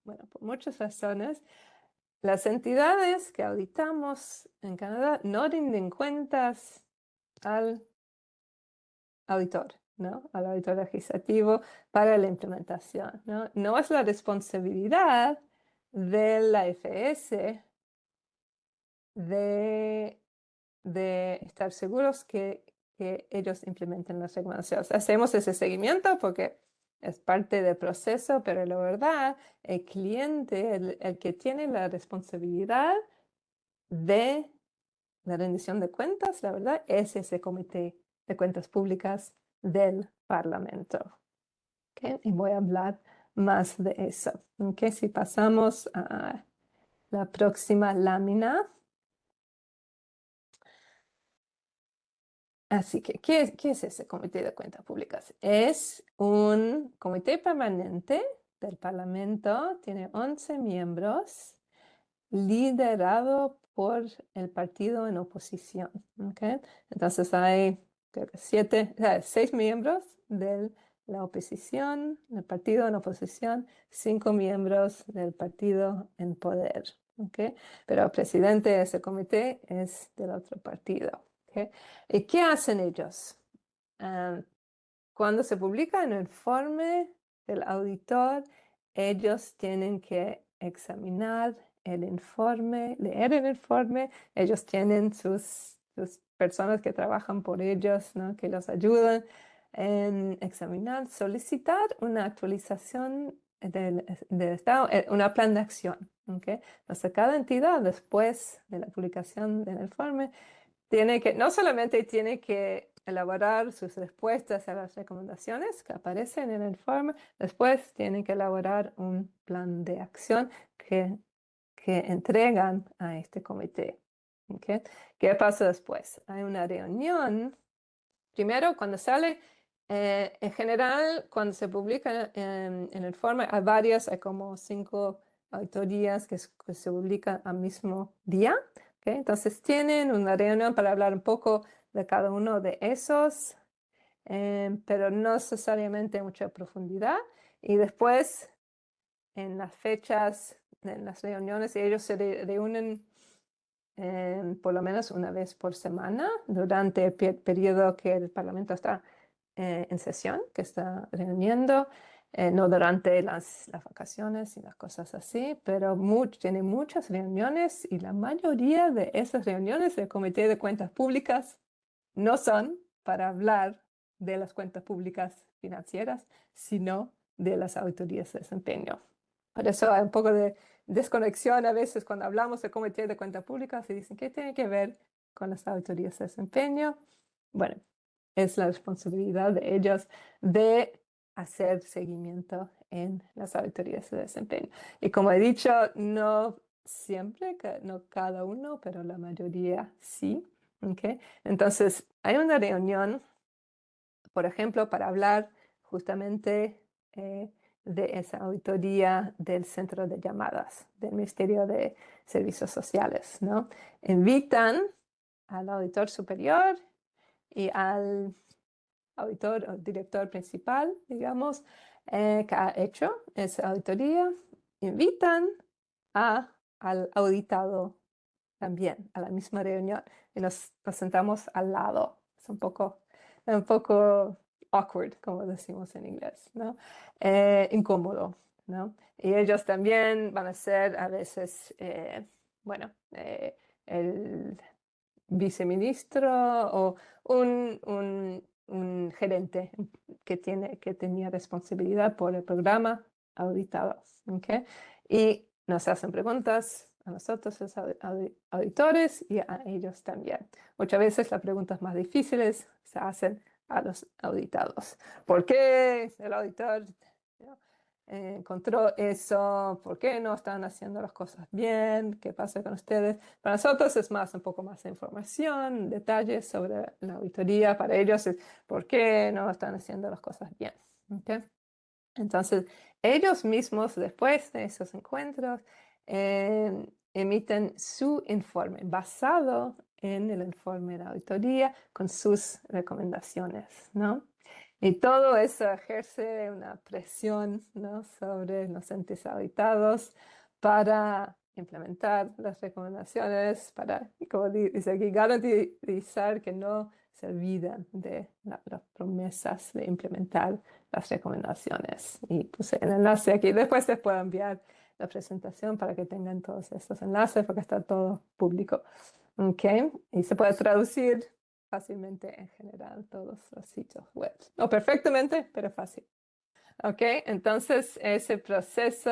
bueno, por muchas razones, las entidades que auditamos en Canadá no rinden cuentas al auditor, ¿no? Al auditor legislativo para la implementación, ¿no? No es la responsabilidad de la FS de estar seguros que ellos implementen las recomendaciones. Hacemos ese seguimiento porque es parte del proceso, pero la verdad, el cliente, el que tiene la responsabilidad de la rendición de cuentas, la verdad, es ese comité de cuentas públicas del Parlamento. ¿Okay? Y voy a hablar más de eso. ¿Okay? Si pasamos a la próxima lámina. Así que, ¿qué es ese comité de cuentas públicas? Es un comité permanente del Parlamento, tiene 11 miembros, liderado por el partido en oposición. ¿Okay? Entonces hay, creo que 6 miembros de la oposición, del partido en oposición, 5 miembros del partido en poder. ¿Okay? Pero el presidente de ese comité es del otro partido. ¿Okay? ¿Y qué hacen ellos? Cuando se publica un informe del auditor, ellos tienen que examinar el informe, leer el informe. Ellos tienen sus personas que trabajan por ellos, ¿no? Que los ayudan en examinar, solicitar una actualización del estado, un plan de acción. ¿Okay? Entonces, cada entidad, después de la publicación del informe, no solamente tiene que elaborar sus respuestas a las recomendaciones que aparecen en el informe, después tiene que elaborar un plan de acción que entregan a este comité. ¿Okay? ¿Qué pasa después? Hay una reunión. Primero, cuando sale, en general, cuando se publica en el informe, hay como 5 auditorías que se publican al mismo día. ¿Okay? Entonces tienen una reunión para hablar un poco de cada uno de esos, pero no necesariamente en mucha profundidad. Y después, en las fechas, en las reuniones, ellos se reúnen por lo menos una vez por semana durante el periodo que el Parlamento está en sesión, que está reuniendo. No durante las vacaciones y las cosas así, pero tiene muchas reuniones y la mayoría de esas reuniones del Comité de Cuentas Públicas no son para hablar de las cuentas públicas financieras, sino de las auditorías de desempeño. Por eso hay un poco de desconexión a veces cuando hablamos del Comité de Cuentas Públicas y dicen, ¿qué tiene que ver con las auditorías de desempeño? Bueno, es la responsabilidad de ellos de hacer seguimiento en las auditorías de desempeño. Y como he dicho, no siempre, no cada uno, pero la mayoría sí. ¿Ok? Entonces, hay una reunión, por ejemplo, para hablar justamente de esa auditoría del centro de llamadas del Ministerio de Servicios Sociales, ¿no? Invitan al auditor superior y al auditor o director principal, digamos, que ha hecho esa auditoría, invitan al auditado también a la misma reunión y nos sentamos al lado. Es un poco awkward, como decimos en inglés, ¿no? Incómodo, ¿no? Y ellos también van a ser a veces, bueno, el viceministro o un gerente que tenía responsabilidad por el programa auditados. ¿Ok? Y nos hacen preguntas a nosotros, los auditores, y a ellos también. Muchas veces las preguntas más difíciles se hacen a los auditados. ¿Por qué el auditor encontró eso? ¿Por qué no están haciendo las cosas bien? ¿Qué pasa con ustedes? Para nosotros es un poco más de información, detalles sobre la auditoría. Para ellos es ¿por qué no están haciendo las cosas bien? ¿Okay? Entonces, ellos mismos, después de esos encuentros, emiten su informe basado en el informe de auditoría con sus recomendaciones, ¿no? Y todo eso ejerce una presión, ¿no?, sobre los entes auditados para implementar las recomendaciones, para, como dice aquí, garantizar que no se olvidan de las promesas de implementar las recomendaciones. Y puse el enlace aquí. Después les puedo enviar la presentación para que tengan todos estos enlaces porque está todo público. ¿Ok? Y se puede traducir fácilmente en general todos los sitios web. No perfectamente, pero fácil. ¿Ok? Entonces ese proceso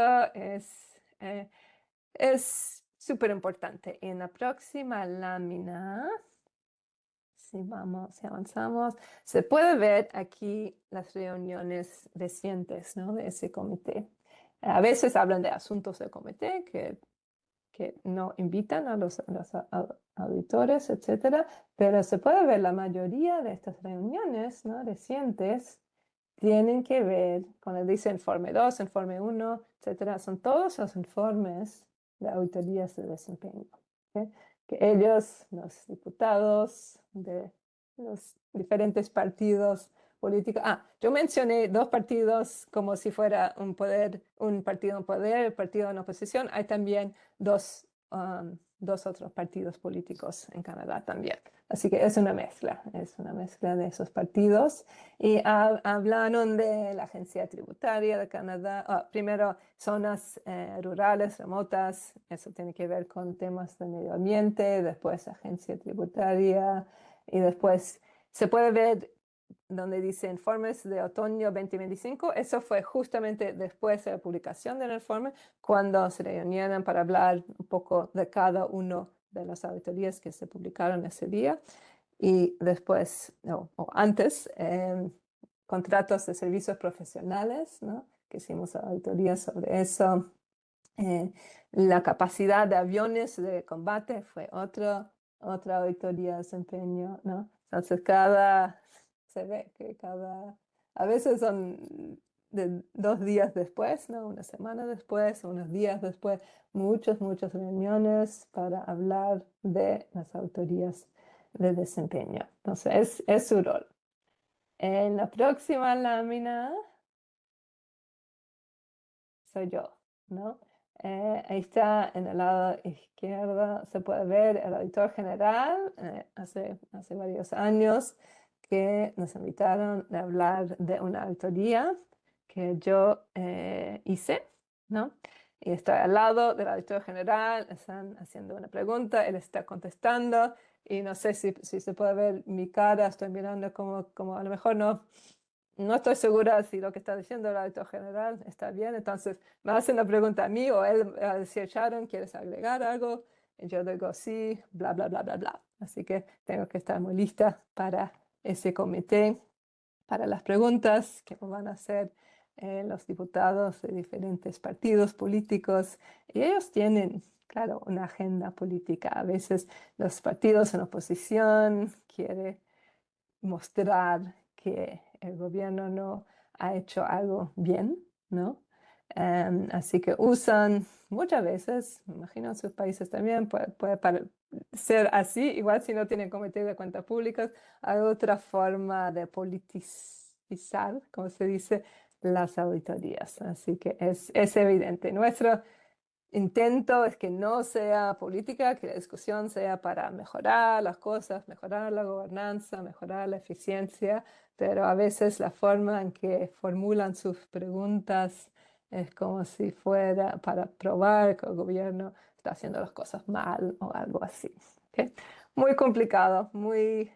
es súper importante. En la próxima lámina, si avanzamos, se puede ver aquí las reuniones recientes, ¿no?, de ese comité. A veces hablan de asuntos del comité que no invitan a los auditores, etcétera, pero se puede ver la mayoría de estas reuniones, ¿no?, recientes tienen que ver con el dice informe 2, informe 1, etcétera. Son todos los informes de auditorías de desempeño. ¿Okay? Que ellos, los diputados de los diferentes partidos políticos. Yo mencioné dos partidos como si fuera un partido en poder, el partido en oposición. Hay también dos otros partidos políticos en Canadá también. Así que es una mezcla de esos partidos. Y hablaron de la agencia tributaria de Canadá. Primero, zonas rurales, remotas. Eso tiene que ver con temas de medio ambiente. Después, agencia tributaria. Y después se puede ver donde dice informes de otoño 2025. Eso fue justamente después de la publicación del informe, cuando se reunieron para hablar un poco de cada uno de las auditorías que se publicaron ese día. Y después, o antes, contratos de servicios profesionales, ¿no?, que hicimos auditorías sobre eso. La capacidad de aviones de combate fue otra auditoría de desempeño, ¿no? Entonces, se ve que a veces son de 2 días después, ¿no?, una semana después, unos días después, muchas reuniones para hablar de las auditorías de desempeño. Entonces, es su rol. En la próxima lámina soy yo, ¿no? Ahí está en el lado izquierdo, se puede ver el auditor general hace varios años que nos invitaron a hablar de una auditoría que yo hice, ¿no? Y estoy al lado del auditor general, están haciendo una pregunta, él está contestando y no sé si se puede ver mi cara, estoy mirando como a lo mejor no estoy segura si lo que está diciendo el auditor general está bien, entonces me hacen la pregunta a mí o él a decir, Sharon, ¿quieres agregar algo? Y yo digo sí, bla, bla, bla, bla, bla. Así que tengo que estar muy lista para ese comité, para las preguntas que me van a hacer los diputados de diferentes partidos políticos. Y ellos tienen claro, una agenda política. A veces los partidos en oposición quieren mostrar que el gobierno no ha hecho algo bien, ¿no? Así que usan muchas veces, me imagino en sus países también, puede ser así, igual si no tienen comité de cuentas públicas, hay otra forma de politizar, como se dice, las auditorías. Así que es evidente. Nuestro intento es que no sea política, que la discusión sea para mejorar las cosas, mejorar la gobernanza, mejorar la eficiencia, pero a veces la forma en que formulan sus preguntas es como si fuera para probar que el gobierno está haciendo las cosas mal o algo así. ¿Ok? Muy complicado, muy...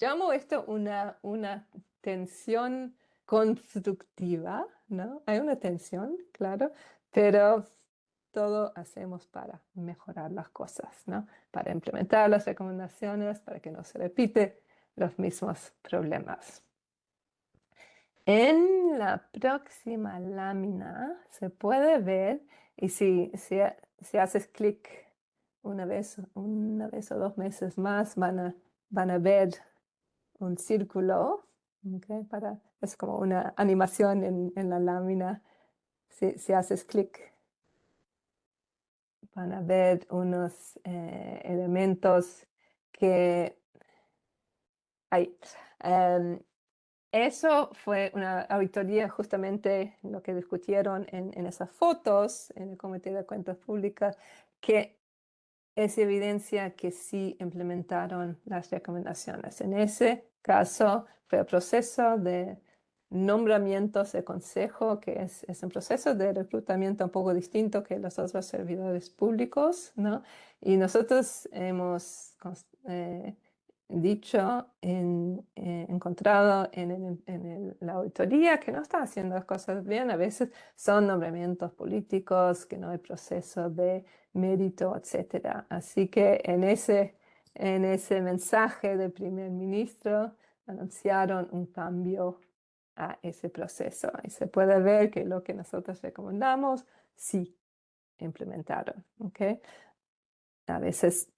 Llamo esto una tensión constructiva, ¿no? Hay una tensión, claro, pero todo hacemos para mejorar las cosas, ¿no? Para implementar las recomendaciones, para que no se repite los mismos problemas. En la próxima lámina se puede ver, y si haces clic una vez o 2 meses más, van a ver un círculo, ¿ok? Es como una animación en la lámina. Si haces clic, van a ver unos elementos que hay. Eso fue una auditoría, justamente lo que discutieron en esas fotos en el Comité de Cuentas Públicas, que es evidencia que sí implementaron las recomendaciones. En ese caso fue el proceso de nombramientos de consejo, que es un proceso de reclutamiento un poco distinto que los otros servidores públicos, ¿no? Y nosotros hemos encontrado en la auditoría que no está haciendo las cosas bien. A veces son nombramientos políticos, que no hay proceso de mérito, etcétera. Así que en ese mensaje del primer ministro anunciaron un cambio a ese proceso. Y se puede ver que lo que nosotros recomendamos sí implementaron. ¿Okay? A veces,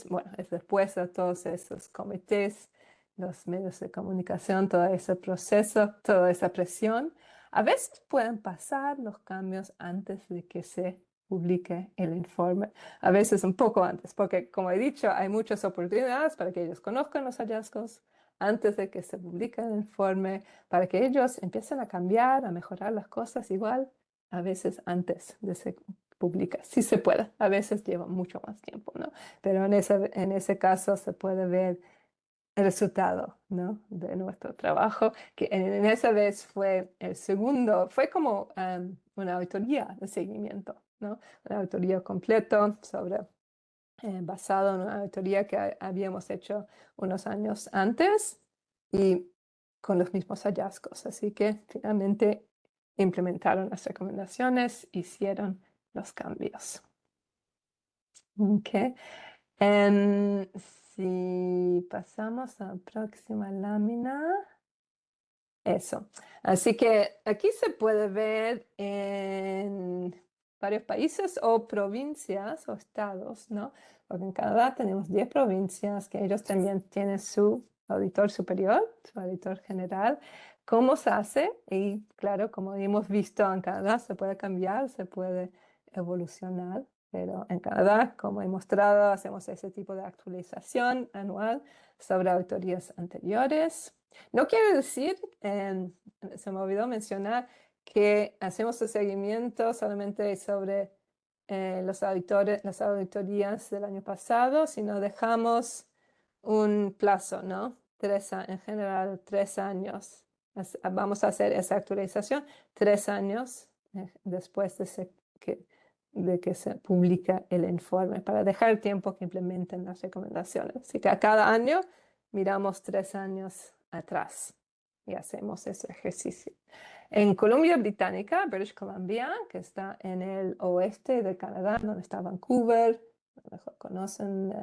bueno, es después de todos esos comités, los medios de comunicación, todo ese proceso, toda esa presión. A veces pueden pasar los cambios antes de que se publique el informe, a veces un poco antes, porque como he dicho, hay muchas oportunidades para que ellos conozcan los hallazgos antes de que se publique el informe, para que ellos empiecen a cambiar, a mejorar las cosas igual, a veces antes de se publica. Sí se puede, a veces lleva mucho más tiempo, ¿no? Pero en ese caso se puede ver el resultado, ¿no? De nuestro trabajo, que en esa vez fue el segundo, fue como una auditoría de seguimiento, ¿no? Una auditoría completa basado en una auditoría que habíamos hecho unos años antes y con los mismos hallazgos. Así que finalmente implementaron las recomendaciones, hicieron los cambios. Okay. Si pasamos a la próxima lámina. Eso. Así que aquí se puede ver en varios países o provincias o estados, ¿no? Porque en Canadá tenemos 10 provincias que ellos también tienen su auditor superior, su auditor general. ¿Cómo se hace? Y claro, como hemos visto en Canadá, se puede cambiar, se puede evolucionar, pero en Canadá, como he mostrado, hacemos ese tipo de actualización anual sobre auditorías anteriores. No quiere decir, se me olvidó mencionar, que hacemos el seguimiento solamente sobre las auditorías del año pasado, sino dejamos un plazo, ¿no? En general, 3 años. Vamos a hacer esa actualización 3 años después de que se publica el informe, para dejar el tiempo que implementen las recomendaciones. Así que a cada año miramos 3 años atrás y hacemos ese ejercicio. En Columbia Británica, British Columbia, que está en el oeste de Canadá, donde está Vancouver, a lo mejor conocen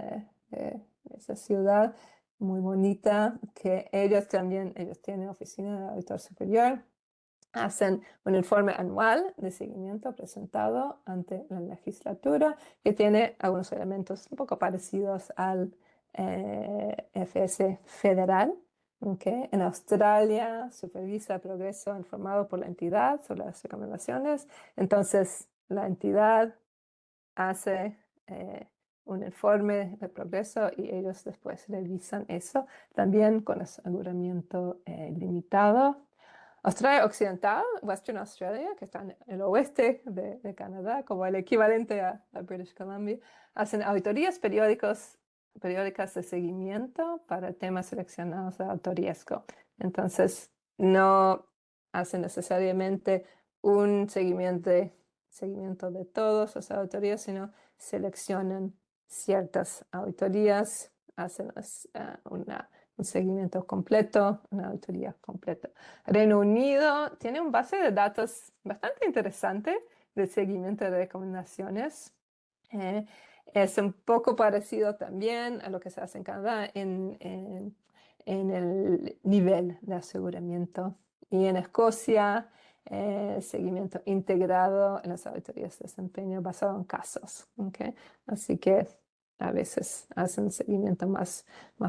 esa ciudad muy bonita, que ellos tienen oficina de auditor superior. hacen un informe anual de seguimiento presentado ante la legislatura que tiene algunos elementos un poco parecidos al FS federal. Okay. En Australia supervisa el progreso informado por la entidad sobre las recomendaciones. Entonces, la entidad hace un informe de progreso y ellos después revisan eso, también con aseguramiento limitado. Australia Occidental, Western Australia, que está en el oeste de Canadá, como el equivalente a British Columbia, hacen auditorías periódicas de seguimiento para temas seleccionados de alto riesgo. Entonces, no hacen necesariamente un seguimiento de todas las auditorías, sino seleccionan ciertas auditorías, hacen un seguimiento completo, una auditoría completa. Reino Unido tiene un base de datos bastante interesante de seguimiento de recomendaciones. Es un poco parecido también a lo que se hace en Canadá en el nivel de aseguramiento. Y en Escocia, seguimiento integrado en las auditorías de desempeño basado en casos. ¿Okay? Así que a veces hacen seguimiento más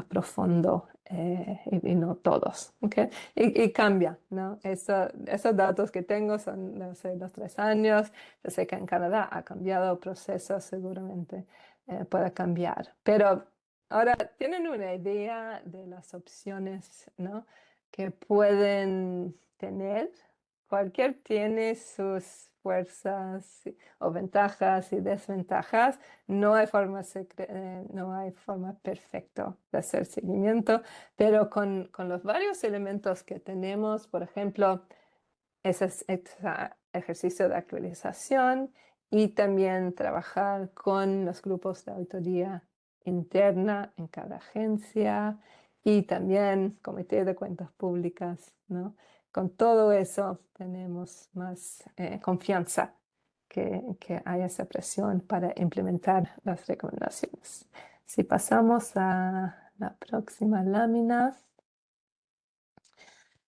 profundo y no todos. ¿Okay? Y cambia, ¿no? Esos datos que tengo son de hace 2-3 años. Yo sé que en Canadá ha cambiado procesos, seguramente puede cambiar. Pero ahora tienen una idea de las opciones, ¿no? Que pueden tener. Cualquier tiene sus fuerzas o ventajas y desventajas. No hay forma perfecta de hacer seguimiento, pero con los varios elementos que tenemos, por ejemplo, ese ejercicio de actualización y también trabajar con los grupos de auditoría interna en cada agencia y también comité de cuentas públicas, ¿no? Con todo eso tenemos más confianza que haya esa presión para implementar las recomendaciones. Si pasamos a la próxima lámina.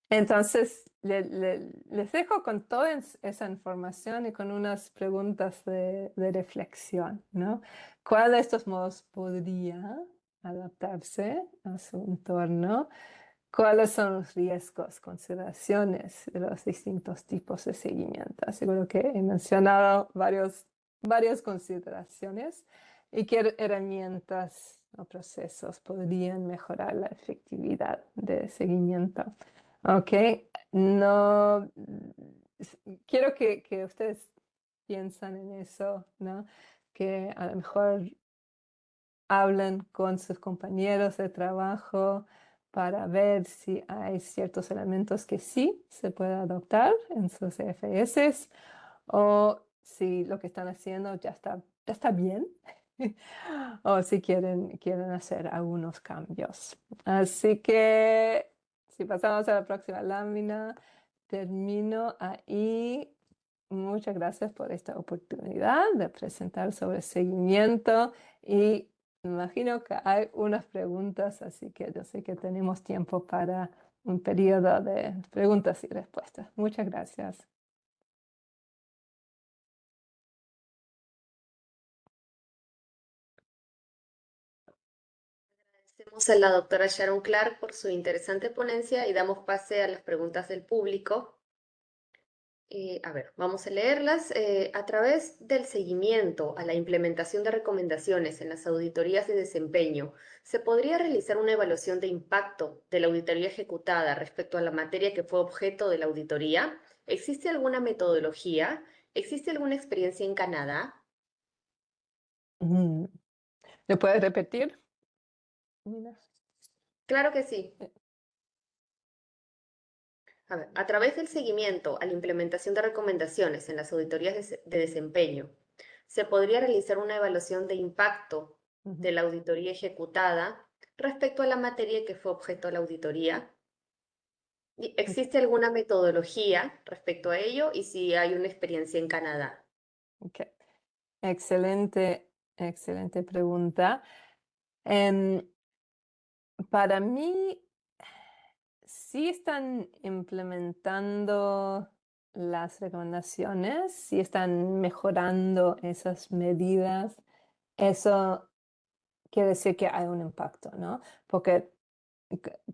Entonces, les dejo con toda esa información y con unas preguntas de reflexión, ¿no? ¿Cuál de estos modos podría adaptarse a su entorno? ¿Cuáles son los riesgos, consideraciones de los distintos tipos de seguimiento? Seguro que he mencionado varias consideraciones y qué herramientas o procesos podrían mejorar la efectividad de seguimiento. Ok, no, quiero que ustedes piensen en eso, ¿no? Que a lo mejor hablen con sus compañeros de trabajo para ver si hay ciertos elementos que sí se puede adoptar en sus CFS o si lo que están haciendo ya está bien o si quieren hacer algunos cambios. Así que si pasamos a la próxima lámina, termino ahí. Muchas gracias por esta oportunidad de presentar sobre seguimiento y me imagino que hay unas preguntas, así que yo sé que tenemos tiempo para un periodo de preguntas y respuestas. Muchas gracias. Agradecemos a la doctora Sharon Clark por su interesante ponencia y damos pase a las preguntas del público. A ver, vamos a leerlas. A través del seguimiento a la implementación de recomendaciones en las auditorías de desempeño, ¿se podría realizar una evaluación de impacto de la auditoría ejecutada respecto a la materia que fue objeto de la auditoría? ¿Existe alguna metodología? ¿Existe alguna experiencia en Canadá? ¿Lo puedes repetir, Nina? Claro que sí. A ver, a través del seguimiento a la implementación de recomendaciones en las auditorías de desempeño, se podría realizar una evaluación de impacto de la auditoría ejecutada respecto a la materia que fue objeto de la auditoría. ¿Existe alguna metodología respecto a ello y si hay una experiencia en Canadá? Ok. Excelente pregunta. Para mí, sí están implementando las recomendaciones, si están mejorando esas medidas, eso quiere decir que hay un impacto, ¿no? Porque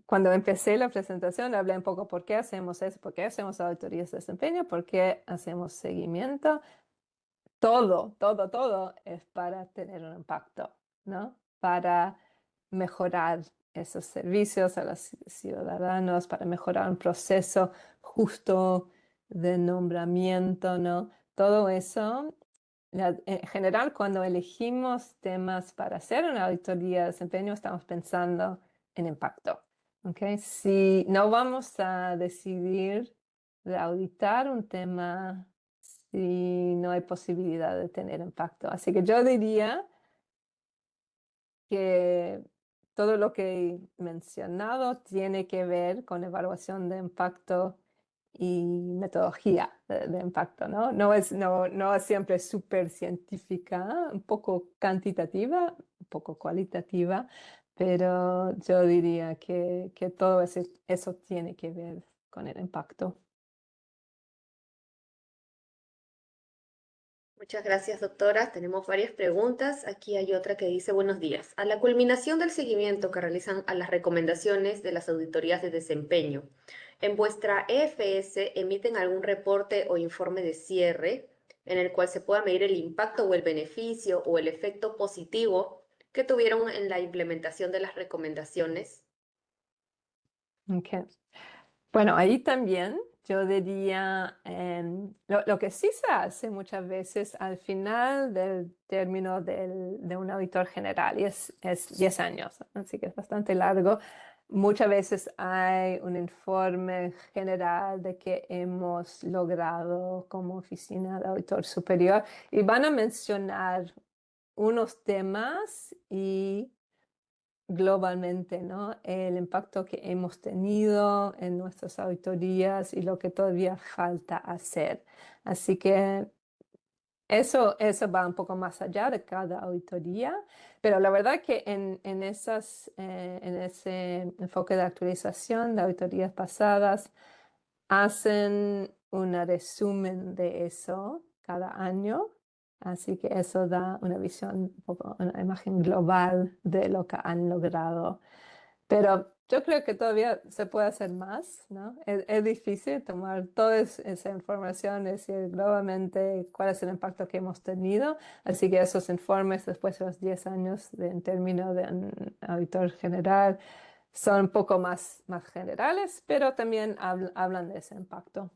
cuando empecé la presentación hablé un poco por qué hacemos eso, por qué hacemos auditorías de desempeño, por qué hacemos seguimiento. Todo es para tener un impacto, ¿no? Para mejorar esos servicios a los ciudadanos, para mejorar un proceso justo de nombramiento, ¿no? Todo eso, en general, cuando elegimos temas para hacer una auditoría de desempeño, estamos pensando en impacto, ¿ok? Si no vamos a decidir de auditar un tema si no hay posibilidad de tener impacto. Así que yo diría que todo lo que he mencionado tiene que ver con evaluación de impacto y metodología de impacto, ¿no? No es siempre súper científica, un poco cuantitativa, un poco cualitativa, pero yo diría que todo eso tiene que ver con el impacto. Muchas gracias, doctora. Tenemos varias preguntas. Aquí hay otra que dice, buenos días. A la culminación del seguimiento que realizan a las recomendaciones de las auditorías de desempeño, ¿en vuestra EFS emiten algún reporte o informe de cierre en el cual se pueda medir el impacto o el beneficio o el efecto positivo que tuvieron en la implementación de las recomendaciones? Okay. Bueno, ahí también yo diría, lo que sí se hace muchas veces al final del término de un auditor general, y es 10 años, así que es bastante largo. Muchas veces hay un informe general de que hemos logrado como oficina de auditor superior y van a mencionar unos temas y globalmente, ¿no? El impacto que hemos tenido en nuestras auditorías y lo que todavía falta hacer. Así que eso va un poco más allá de cada auditoría, pero la verdad que en ese enfoque de actualización de auditorías pasadas, hacen un resumen de eso cada año. Así que eso da una visión, un poco, una imagen global de lo que han logrado. Pero yo creo que todavía se puede hacer más, ¿no? Es difícil tomar toda esa información, decir globalmente cuál es el impacto que hemos tenido. Así que esos informes después de los 10 años en términos de un auditor general son un poco más generales, pero también hablan de ese impacto.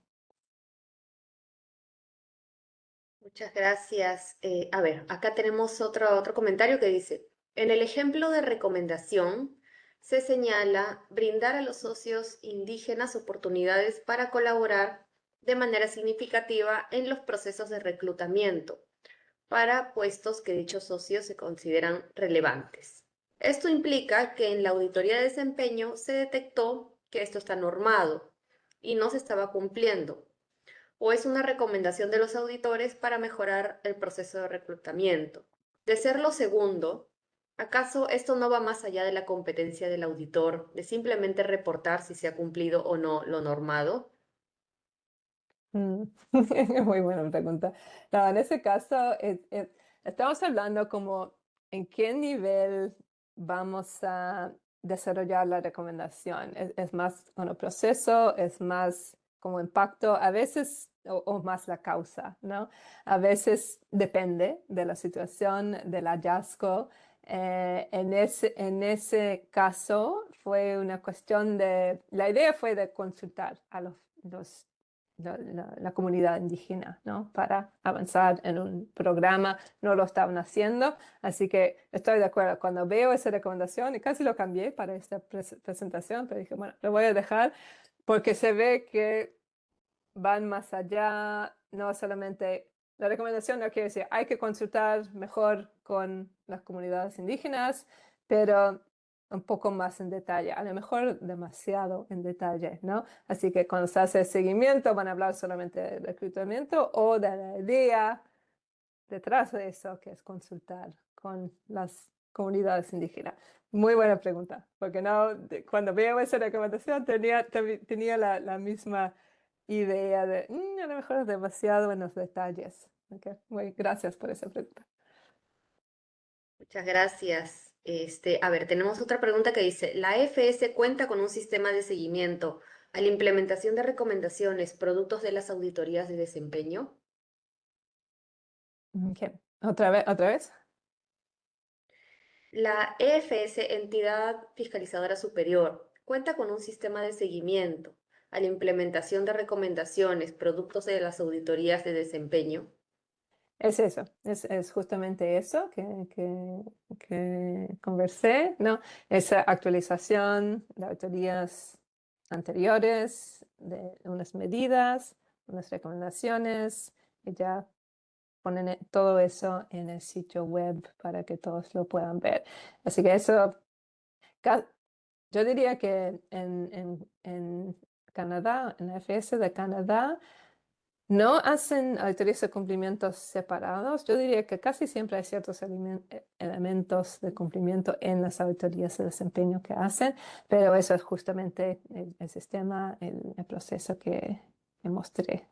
Muchas gracias. A ver, acá tenemos otro comentario que dice, en el ejemplo de recomendación se señala brindar a los socios indígenas oportunidades para colaborar de manera significativa en los procesos de reclutamiento para puestos que dichos socios se consideran relevantes. Esto implica que en la auditoría de desempeño se detectó que esto está normado y no se estaba cumpliendo o es una recomendación de los auditores para mejorar el proceso de reclutamiento. De ser lo segundo, ¿acaso esto no va más allá de la competencia del auditor, de simplemente reportar si se ha cumplido o no lo normado? Mm, Muy buena pregunta. No, en ese caso, estamos hablando como en qué nivel vamos a desarrollar la recomendación. Es más como proceso, es más como impacto, a veces, o más la causa, ¿no? A veces depende de la situación, del hallazgo. En ese caso fue una cuestión la idea fue de consultar a los la comunidad indígena, ¿no? Para avanzar en un programa, no lo estaban haciendo, así que estoy de acuerdo. Cuando veo esa recomendación, y casi lo cambié para esta presentación, pero dije, bueno, lo voy a dejar porque se ve que van más allá, no solamente la recomendación no quiere decir hay que consultar mejor con las comunidades indígenas, pero un poco más en detalle, a lo mejor demasiado en detalle, ¿no? Así que cuando se hace seguimiento van a hablar solamente de reclutamiento o de la idea detrás de eso, que es consultar con las comunidades indígenas. Muy buena pregunta, porque no, cuando veo esa recomendación tenía la misma idea de, a lo mejor es demasiado en los detalles. Okay. Gracias por esa pregunta. Muchas gracias. A ver, tenemos otra pregunta que dice, ¿la AFS cuenta con un sistema de seguimiento a la implementación de recomendaciones productos de las auditorías de desempeño? Okay. ¿Otra vez? La EFS, Entidad Fiscalizadora Superior, cuenta con un sistema de seguimiento a la implementación de recomendaciones productos de las auditorías de desempeño. Es eso, es justamente eso que conversé, ¿no? Esa actualización de auditorías anteriores, de unas medidas, unas recomendaciones, y ya ponen todo eso en el sitio web para que todos lo puedan ver. Así que eso, yo diría que en Canadá, en la FS de Canadá, no hacen auditorías de cumplimientos separados. Yo diría que casi siempre hay ciertos elementos de cumplimiento en las auditorías de desempeño que hacen, pero eso es justamente el sistema, el proceso que mostré.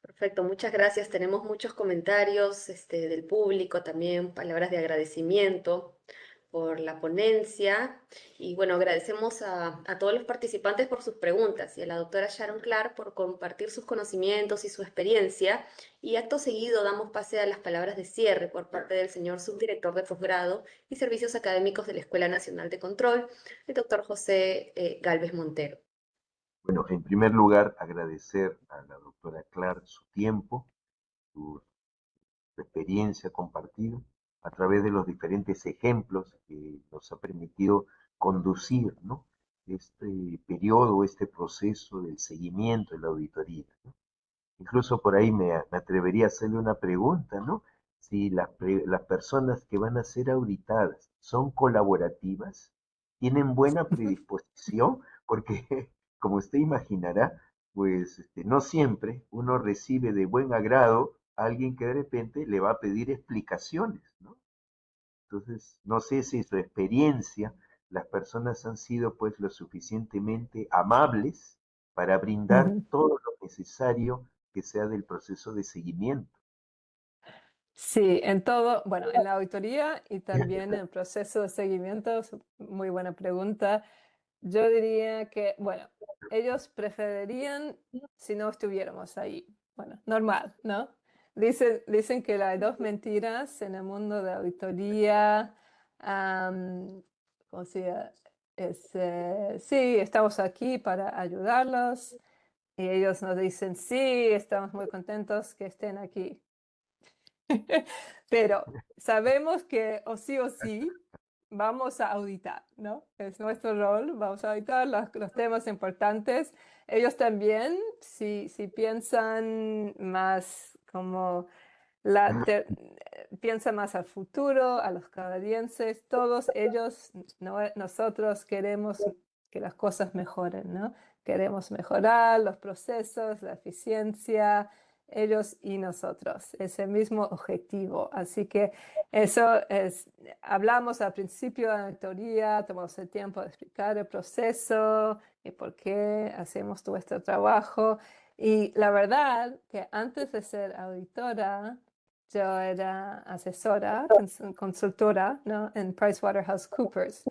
Perfecto, muchas gracias. Tenemos muchos comentarios del público, también palabras de agradecimiento por la ponencia. Y bueno, agradecemos a todos los participantes por sus preguntas y a la doctora Sharon Clark por compartir sus conocimientos y su experiencia. Y acto seguido damos pase a las palabras de cierre por parte del señor subdirector de posgrado y servicios académicos de la Escuela Nacional de Control, el doctor José Gálvez Montero. Bueno, en primer lugar, agradecer a la doctora Clark su tiempo, su experiencia compartida a través de los diferentes ejemplos que nos ha permitido conducir, ¿no? Este periodo, este proceso del seguimiento de la auditoría, ¿no? Incluso por ahí me atrevería a hacerle una pregunta, ¿no? Si las personas que van a ser auditadas son colaborativas, tienen buena predisposición, porque como usted imaginará, pues no siempre uno recibe de buen agrado a alguien que de repente le va a pedir explicaciones, ¿no? Entonces, no sé si su experiencia, las personas han sido pues lo suficientemente amables para brindar Ujú. todo lo necesario que sea del proceso de seguimiento. Sí, en todo, bueno, en la auditoría y también en el proceso de seguimiento, muy buena pregunta. Yo diría que, bueno, ellos preferirían si no estuviéramos ahí. Bueno, normal, ¿no? Dicen que hay dos mentiras en el mundo de auditoría. ¿Cómo se llama? Sí, estamos aquí para ayudarlos. Y ellos nos dicen, sí, estamos muy contentos que estén aquí. Pero sabemos que o sí vamos a auditar, ¿no? Es nuestro rol, vamos a auditar los temas importantes. Ellos también, si piensan más como piensan más al futuro, a los canadienses, todos ellos, nosotros queremos que las cosas mejoren, ¿no? Queremos mejorar los procesos, la eficiencia, ellos y nosotros, ese mismo objetivo. Así que eso es, hablamos al principio de la teoría, tomamos el tiempo de explicar el proceso y por qué hacemos todo este trabajo. Y la verdad que antes de ser auditora, yo era asesora, consultora, ¿no? En PricewaterhouseCoopers.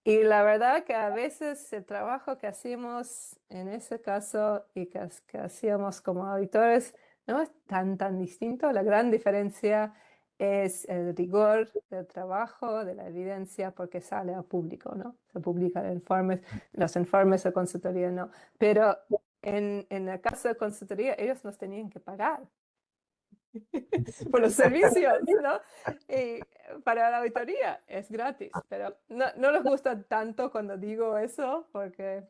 Y la verdad que a veces el trabajo que hacíamos en ese caso y que hacíamos como auditores no es tan distinto. La gran diferencia es el rigor del trabajo, de la evidencia, porque sale a público, ¿no? Se publican informes, los informes de consultoría no. Pero en el caso de consultoría, ellos nos tenían que pagar por los servicios, ¿no? Y para la auditoría es gratis, pero no les gusta tanto cuando digo eso porque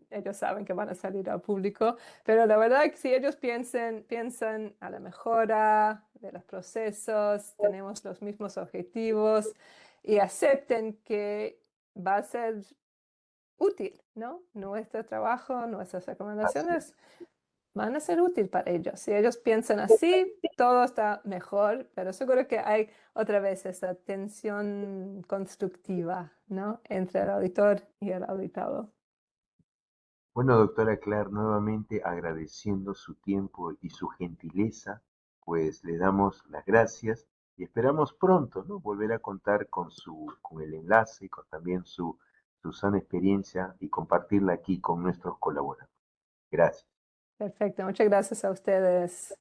ellos saben que van a salir al público, pero la verdad es que si ellos piensan a la mejora de los procesos, tenemos los mismos objetivos y acepten que va a ser útil, ¿no? Nuestro trabajo, nuestras Así recomendaciones es. van a ser útil para ellos. Si ellos piensan así, todo está mejor, pero seguro que hay otra vez esa tensión constructiva, ¿no? Entre el auditor y el auditado. Bueno, doctora Clark, nuevamente agradeciendo su tiempo y su gentileza, pues le damos las gracias y esperamos pronto, ¿no? Volver a contar con el enlace y con también su sana experiencia y compartirla aquí con nuestros colaboradores. Gracias. Perfecto, muchas gracias a ustedes.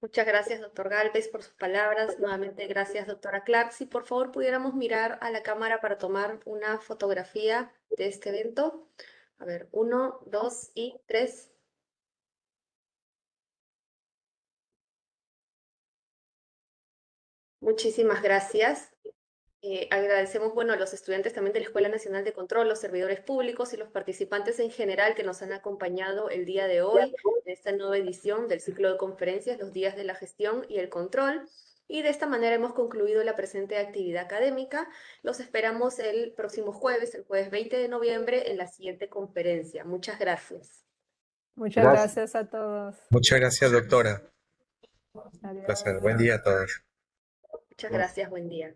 Muchas gracias, doctor Galvez, por sus palabras. Nuevamente, gracias, doctora Clark. Si por favor pudiéramos mirar a la cámara para tomar una fotografía de este evento. A ver, 1, 2 y 3. Muchísimas gracias. Agradecemos, bueno, a los estudiantes también de la Escuela Nacional de Control, los servidores públicos y los participantes en general que nos han acompañado el día de hoy en esta nueva edición del ciclo de conferencias, los días de la gestión y el control. Y de esta manera hemos concluido la presente actividad académica. Los esperamos el próximo jueves, el jueves 20 de noviembre, en la siguiente conferencia. Muchas gracias. Muchas Gracias. gracias a todos. Muchas gracias, doctora. Adiós. Placer. Buen día a todos. Muchas Gracias. gracias, buen día.